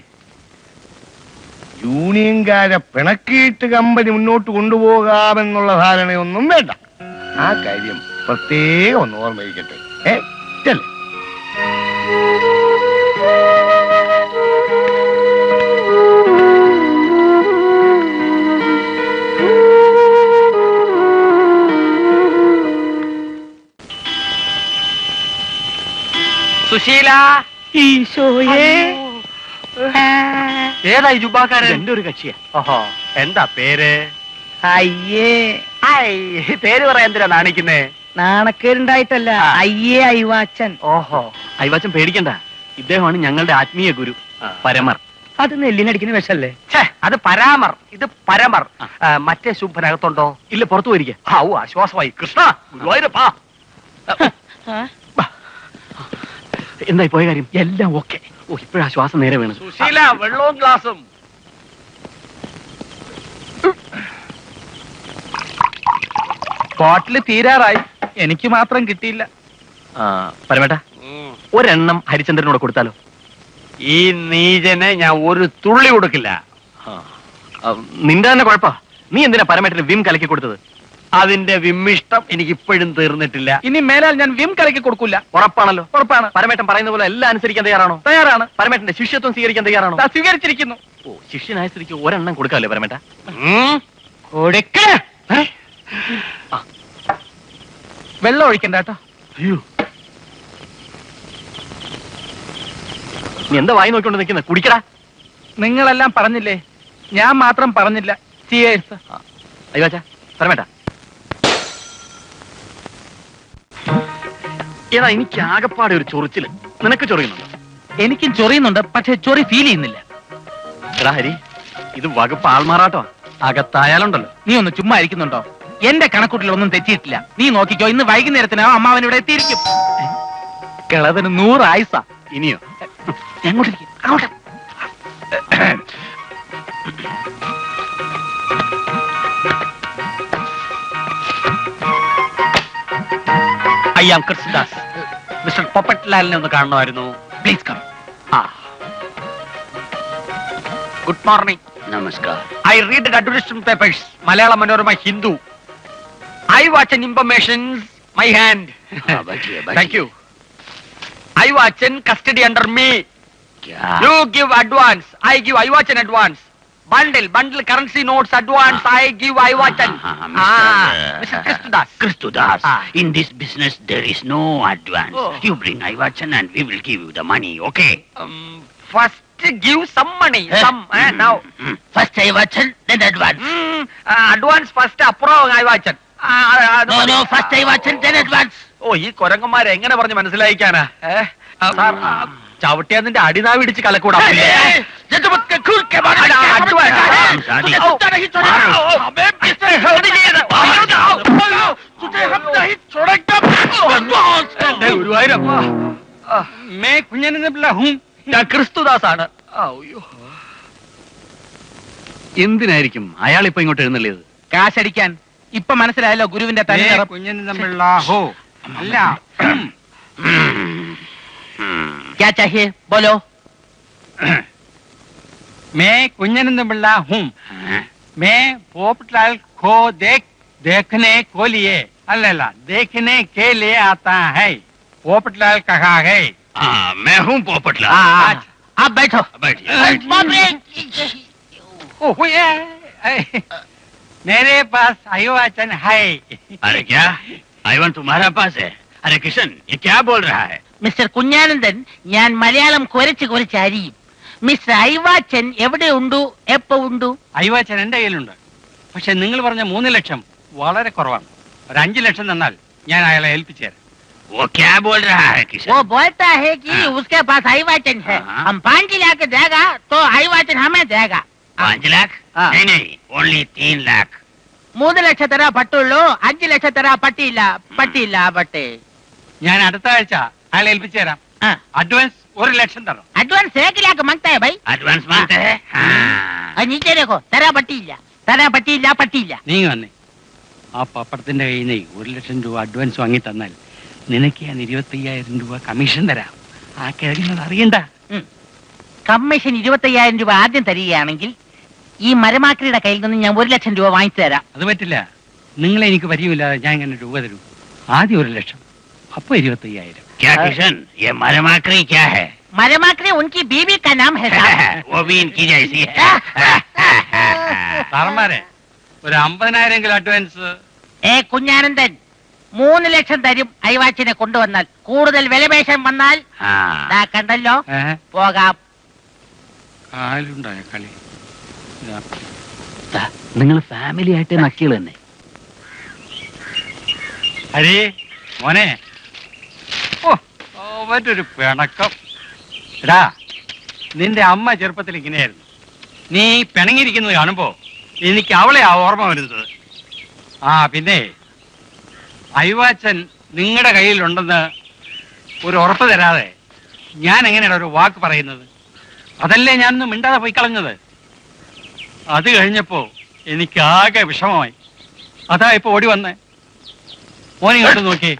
യൂണിയൻകാരെ പിണക്കിയിട്ട് കമ്പനി മുന്നോട്ട് കൊണ്ടുപോകാമെന്നുള്ള ധാരണയൊന്നും വേണ്ട. ആ കാര്യം പ്രത്യേകം ഒന്ന് ഓർമ്മയിരിക്കട്ടെ. ചെല്ലേ. സുശീല, ഈശോയേ, ഏതായി ജുബാക്കാരൻ? എന്റെ ഒരു കക്ഷിയാ. ഓഹോ, എന്താ പേര്? അയ്യേ. പേര് പറയാൻ എന്തിനാ നാണിക്കുന്നേ? നാണക്കേടുണ്ടായിട്ടല്ല, അയ്യേ അയ്വാച്ചൻ. ഓഹോ, അയ്വാച്ചൻ പേടിക്കണ്ട, ഇദ്ദേഹമാണ് ഞങ്ങളുടെ ആത്മീയ ഗുരു പരമർ. അത് നെല്ലിനടിക്കുന്ന വിഷല്ലേ? ഛേ, അത് പരാമർ, ഇത് പരമർ. മറ്റേ ശുംഭനകത്തുണ്ടോ? ഇല്ല, പുറത്തു പോയിരിക്കെ. ആശ്വാസമായി. കൃഷ്ണ ഗുരുവായൂരപ്പാ. എന്തായി പോയ കാര്യം? എല്ലാം ഓക്കെ. ഓ, ഇപ്പോഴാ ശ്വാസം നേരെ വീണ്. സുശീല, വെള്ളവും ഗ്ലാസും. ബോട്ടിൽ തീരാറായി, എനിക്ക് മാത്രം കിട്ടിയില്ല. പരമേട്ട, ഒരെണ്ണം ഹരിചന്ദ്രനോട് കൊടുത്താലോ? ഈ നീചന് ഞാൻ ഒരു തുള്ളി കൊടുക്കില്ല. നിന്റെ തന്നെ കുഴപ്പാ. നീ എന്തിനാ പരമേട്ടന് വിം കലക്കി കൊടുത്തത്? അതിന്റെ വിമ്മിഷ്ടം എനിക്ക് ഇപ്പോഴും തീർന്നിട്ടില്ല. ഇനി മേലാൽ ഞാൻ വിം കലക്കി കൊടുക്കൂല. ഉറപ്പാണല്ലോ? ഉറപ്പാണ്. പരമേട്ടൻ പറയുന്ന പോലെ എല്ലാം അനുസരിക്കാൻ തയ്യാറാണോ? തയ്യാറാണ്. പരമേട്ടന്റെ ശിഷ്യത്വം സ്വീകരിക്കാൻ തയ്യാറാണോ? ദാ സ്വീകരിച്ചിരിക്കുന്നു. ഓ, ശിഷ്യനായ സ്ഥിതിക്ക് ഒരെണ്ണം കൊടുക്കാമല്ലേ പരമേട്ട? വെള്ളം ഒഴിക്കണ്ട കേട്ടോ. അയ്യോ, നീ എന്താ വായി നോക്കിക്കൊണ്ട് നിൽക്കുന്നത്? കുടിക്കടാ. നിങ്ങളെല്ലാം പറഞ്ഞില്ലേ, ഞാൻ മാത്രം പറഞ്ഞില്ല. ചിയേഴ്സ്. അയ്യോ, പരമേട്ട. ഏതാ, എനിക്ക് ആകപ്പാടെ ഒരു ചൊറിച്ചില്. നിനക്ക് ചൊറിയുന്നുണ്ടോ? എനിക്കും ചൊറിയുന്നുണ്ട്, പക്ഷെ ചൊറി ഫീൽ ചെയ്യുന്നില്ല. എടാ ഹരി, ഇത് വകുപ്പ് ആൾമാറാട്ടോ. അകത്തായാലുണ്ടല്ലോ. നീ ഒന്ന് ചുമ്മാ ഇരിക്കുന്നുണ്ടോ? എന്റെ കണക്കൂട്ടിലൊന്നും തെറ്റിയിട്ടില്ല. നീ നോക്കിക്കോ, ഇന്ന് വൈകുന്നേരത്തിനോ അമ്മാവൻ ഇവിടെ എത്തിയിരിക്കും. കിളവന് 100 ആയുസാ. ഇനിയോ? എങ്ങോട്ടിരിക്കും? അങ്ങോട്ട്. I am Krishnadas. Mister Popat ലാലിനെ ഒന്ന് കാണണമായിരുന്നു. Please come. Good morning. നമസ്കാരം. I read the advertisement papers. Malayalam Manorama Hindu. I watch an informations my hand. Thank you. I watch an custody under me. You give advance. I give I watch an advance. Bundle currency notes advance. I give I watch an. Mr. Krishnadas. Krishnadas, Ah. in this business there is no advance. Oh. You bring Ivachan and we will give you the money, okay? First give some money. Some now. First Ivachan, then advance. Advance first approve I watch an. No, first Ivachan, then advance. ഓ, ഈ കൊരങ്ങന്മാരെ എങ്ങനെ പറഞ്ഞ് മനസ്സിലായിക്കാനാ? ചവിട്ടിയതിന്റെ അടിനാവ് ഇടിച്ച് കലക്കൂടാ. ഞാൻ ക്രിസ്തുദാസാണ്. എന്തിനായിരിക്കും അയാൾ ഇപ്പൊ ഇങ്ങോട്ട് എഴുന്നള്ളിയത്? കാശടിക്കാൻ. ഇപ്പൊ മനസ്സിലായല്ലോ ഗുരുവിന്റെ തനി നിറം. കുഞ്ഞൻ തമ്മിലുള്ള ഹോ അല്ല. ക്യാ ചാഹിയേ ബോലോ. മേ കുഞ്ഞൻ തമ്മിലുള്ള ഹും മേ പോപ്പട്ലാൽ ഖോ देखने को लिए अल्लाह देखने के लिए आता है. पोपटलाल कहा है. मैं हूँ पोपटलाल. आप बैठो. मेरे पास अयोवाचन है. अरे क्या आईवन तुम्हारा पास है? अरे किशन, ये क्या बोल रहा है? മിസ്റ്റർ കുഞ്ഞാനന്ദൻ, ഞാൻ മലയാളം കുരച്ച് അരിയും. മിസ്റ്റർ ഐവാച്ചൻ എവിടെ ഉണ്ടു, എപ്പോ ഉണ്ടു? അയ്യവാച്ചൻ എന്റെ കയ്യിലുണ്ട്. പക്ഷെ നിങ്ങൾ പറഞ്ഞ 3 ലക്ഷം വളരെ കുറവാണ്. ഒരു 5 ലക്ഷം തന്നാൽ ഞാൻ അയാളെ ഏൽപ്പിച്ചു തരാം. वो क्या बोल रहा है किशन? वो बोलता है कि उसके पास ഐവാച്ചൻ है. हम 5 लाख देगा तो ഐവാച്ചൻ हमें देगा. 5 लाख? नहीं, ओनली 3 लाख. 3 ലക്ഷം തരാ പട്ടുള്ളൂ, 5 ലക്ഷം തരാ പട്ടിയില്ല പട്ടേ. ഞാൻ അടുത്ത ആഴ്ച അയാളെ ഏൽപ്പിച്ചു തരാം. അഡ്വാൻസ് 1 ലക്ഷം തരണം. एडवांस 1 लाख मांगता है भाई. एडवांस मांगते हैं? नीचे देखो, തരാ പട്ടിയില്ല. നീ വന്നേ. ആ പപ്പടത്തിന്റെ കയ്യിൽ നിന്ന് 1 ലക്ഷം രൂപ അഡ്വാൻസ് വാങ്ങി തന്നാൽ നിനക്ക് ഞാൻ 25,000 രൂപ കമ്മീഷൻ തരാം. ആ കിഴക്കുന്നത് അറിയണ്ട. കമ്മീഷൻ 25,000 രൂപ ആദ്യം തരികയാണെങ്കിൽ ഈ മരമാക്രിയുടെ കയ്യിൽ നിന്ന് ഞാൻ 1 ലക്ഷം രൂപ വാങ്ങിച്ചു തരാം. അത് പറ്റില്ല. നിങ്ങളെ എനിക്ക് പരിചയമില്ലാതെ ഞാൻ ഇങ്ങനെ രൂപ തരൂ. ആദ്യം 1 ലക്ഷം, അപ്പൊ 25,000. क्या किशन, ये मरमाकरी क्या है? മരമാക്രി ഉनकी बीवी का नाम है साहब. वो भी इनकी जैसी है. സാറന്മാരെ, ഒരു 50,000 അഡ്വാൻസ്. കുഞ്ഞാനന്ദൻ, 3 ലക്ഷം തരും ഐവാച്ചിനെ കൊണ്ടുവന്നാൽ. കൂടുതൽ വിലപേശം വന്നാൽ ദാ കണ്ടല്ലോ, പോകാം. കാലുണ്ടായ കളി. നിങ്ങൾ ഫാമിലി ആയിട്ട് നക്കികൾ തന്നെ. ഹരി മോനെ, ഓ മറ്റൊരു പിണക്കം. എടാ, നിന്റെ അമ്മ ചെറുപ്പത്തിൽ ഇങ്ങനെയായിരുന്നു. നീ പിണങ്ങിയിരിക്കുന്നത് കാണുമ്പോ എനിക്ക് അവളെ ഓർമ്മ വരുന്നത്. ആ പിന്നെ അയ്വാച്ചൻ നിങ്ങളുടെ കയ്യിലുണ്ടെന്ന് ഒരു ഉറപ്പ് തരാതെ ഞാൻ എങ്ങനെയാണ് ഒരു വാക്ക് പറയുന്നത്? അതല്ലേ ഞാനൊന്നും മിണ്ടാതെ പോയി കളഞ്ഞത്. അത് കഴിഞ്ഞപ്പോ എനിക്ക് ആകെ വിഷമമായി. അതാ ഇപ്പൊ ഓടി വന്നേ. മോനിങ്ങോട്ട് നോക്കി.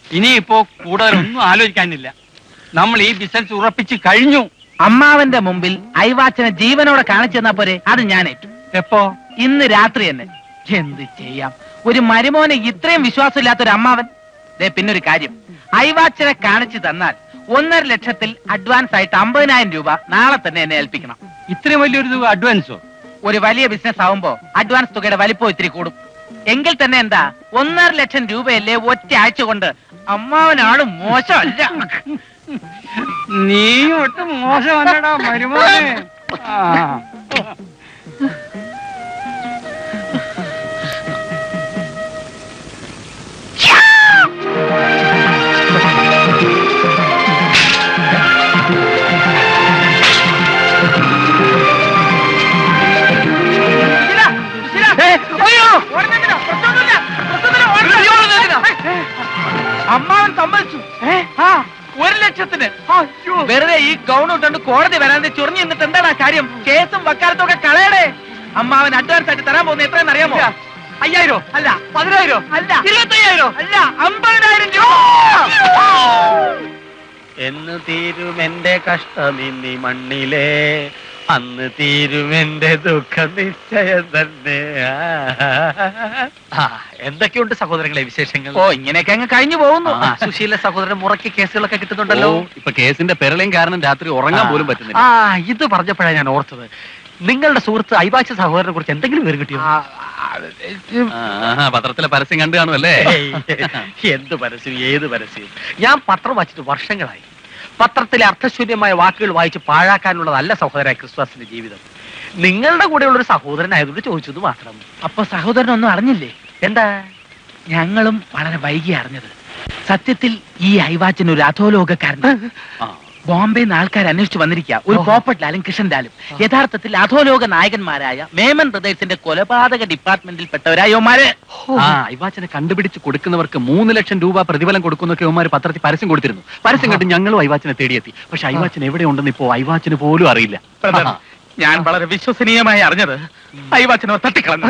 ഇനിയിപ്പോ കൂടുതലൊന്നും ആലോചിക്കാനില്ല. നമ്മൾ ഈ ബിസിനസ് ഉറപ്പിച്ച് കഴിഞ്ഞു. അമ്മാവന്റെ മുമ്പിൽ അയവാച്ചനെ ജീവനോടെ കാണിച്ചു തന്നാ പോരെ? അത് ഞാൻ ഏറ്റു. എപ്പോ? ഇന്ന് രാത്രി തന്നെ. എന്ത് ചെയ്യാം, ഒരു മരുമോനെ ഇത്രയും വിശ്വാസമില്ലാത്ത ഒരു അമ്മാവൻ. പിന്നൊരു കാര്യം, അയവാച്ചനെ കാണിച്ചു തന്നാൽ 1.5 ലക്ഷത്തിൽ അഡ്വാൻസ് ആയിട്ട് 50,000 രൂപ നാളെ തന്നെ എന്നെ ഏൽപ്പിക്കണം. ഇത്രയും വലിയൊരു തുക അഡ്വാൻസോ? ഒരു വലിയ ബിസിനസ് ആവുമ്പോ അഡ്വാൻസ് തുകയുടെ വലിപ്പം ഇത്തിരി കൂടും. എങ്കിൽ തന്നെ എന്താ, 1.5 ലക്ഷം രൂപയല്ലേ ഒറ്റ ആഴ്ച കൊണ്ട്. അമ്മാവനാണ് മോശമല്ല. നീ ഒട്ടും മോശമല്ലടാ മരുമോനെ. അമ്മാവൻ സമ്മതിച്ചു. 1 ലക്ഷത്തിന്. വെറുതെ ഈ ഗൗൺ ഇട്ടുകൊണ്ട് കോടതി വരാതെ ചൊറിഞ്ഞു നിന്നിട്ട് എന്താണ് കാര്യം? കേസും വക്കാലത്തൊക്കെ കളയടേ. അമ്മാവൻ അഡ്വാൻസ് ആയിട്ട് തരാൻ പോകുന്നത് എത്രയെന്ന് അറിയാമോ? 5,000 അല്ല, 10,000 അല്ല, 25,000 അല്ല, 50,000 രൂപ. എന്ന് തീരുമെന്റെ കഷ്ടം ഇനി മണ്ണിലെ, അന്ന് തീരുമെന്റെ ദുഃഖം നിശ്ചയം തന്നെ. എന്തൊക്കെയുണ്ട് സഹോദരങ്ങളെ വിശേഷങ്ങൾ? ഓ, ഇങ്ങനെയൊക്കെ അങ്ങ് കഴിഞ്ഞു പോകുന്നു. സുശീല സഹോദരൻ മുറയ്ക്ക് കേസുകളൊക്കെ കിട്ടുന്നുണ്ടല്ലോ. ഇപ്പൊ കേസിന്റെ പെരളയും കാരണം രാത്രി ഉറങ്ങാൻ പോലും പറ്റുന്നില്ല. ഇത് പറഞ്ഞപ്പോഴാണ് ഞാൻ ഓർത്തത്, നിങ്ങളുടെ സുഹൃത്ത് അയവാച്ച സഹോദരനെ കുറിച്ച് എന്തെങ്കിലും പേര് കിട്ടിയോ? പത്രത്തിലെ പരസ്യം കണ്ടു കാണുമല്ലേ? എന്ത് പരസ്യം, ഏത് പരസ്യം? ഞാൻ പത്രം വായിച്ചിട്ട് വർഷങ്ങളായി. പത്രത്തിലെ അർത്ഥശൂന്യമായ വാക്കുകൾ വായിച്ച് പാഴാക്കാനുള്ളതല്ല സഹോദര ക്രിസ്തുവാസിന്റെ ജീവിതം. നിങ്ങളുടെ കൂടെയുള്ള ഒരു സഹോദരനായതുകൊണ്ട് ചോദിച്ചത് മാത്രം. അപ്പൊ സഹോദരനൊന്നും അറിഞ്ഞില്ലേ? എന്താ? ഞങ്ങളും വളരെ വൈകി അറിഞ്ഞത്. സത്യത്തിൽ ഈ അയവാച്ചൻ ഒരു അധോലോകക്കാരൻ. ബോംബെയിൽ നിന്ന് ആൾക്കാർ അന്വേഷിച്ചു വന്നിരിക്കുക. ഒരു പോപ്പട്ട് ലാലും കൃഷ്ണൻ ലാലും യഥാർത്ഥത്തിൽ അധോലോക നായകന്മാരായ മേമൻ ബ്രദേഴ്സിന്റെ കൊലപാതക ഡിപ്പാർട്ട്മെന്റിൽപ്പെട്ടവരായ യോമാര്. അയവാച്ചനെ കണ്ടുപിടിച്ച് കൊടുക്കുന്നവർക്ക് 3 ലക്ഷം രൂപ പ്രതിഫലം കൊടുക്കുന്നൊക്കെ യോമാര് പത്രത്തിൽ പരസ്യം കൊടുത്തിരുന്നു. പരസ്യം കണ്ട് ഞങ്ങളും അയവാച്ചനെ തേടിയെത്തി. പക്ഷെ അയവാച്ചൻ എവിടെയുണ്ടെന്ന് ഇപ്പോ അയവാച്ചന് പോലും അറിയില്ല. ഞാൻ വളരെ വിശ്വസനീയമായി അറിഞ്ഞത് അയവാച്ചനെ തട്ടിക്കളഞ്ഞു.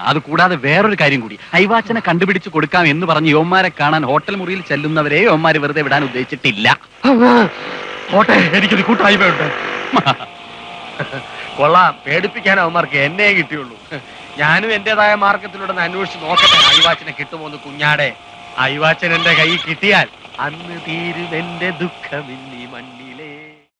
അത് കൂടാതെ വേറൊരു കാര്യം കൂടി, അയവാച്ചനെ കണ്ടുപിടിച്ച് കൊടുക്കാം എന്ന് പറഞ്ഞ് യോമാരെ കാണാൻ ഹോട്ടൽ മുറിയിൽ ചെല്ലുന്നവരെ യോമാര് വെറുതെ വിടാൻ ഉദ്ദേശിച്ചിട്ടില്ല. എനിക്കൊരു കൂട്ടായ്മയുണ്ട്. കൊള്ളാം, പേടിപ്പിക്കാൻ അവന്മാർക്ക് എന്നെ കിട്ടിയുള്ളൂ. ഞാനും എന്റേതായ മാർഗത്തിലൂടെ അന്വേഷിച്ച് നോക്കട്ടെ അയവാച്ചനെ കിട്ടുമോന്ന്. കുഞ്ഞാടെ, അയവാച്ചൻ എന്റെ കൈ കിട്ടിയാൽ അന്ന് തീരും എന്റെ ദുഃഖമില്ലി മണ്ണിൽ.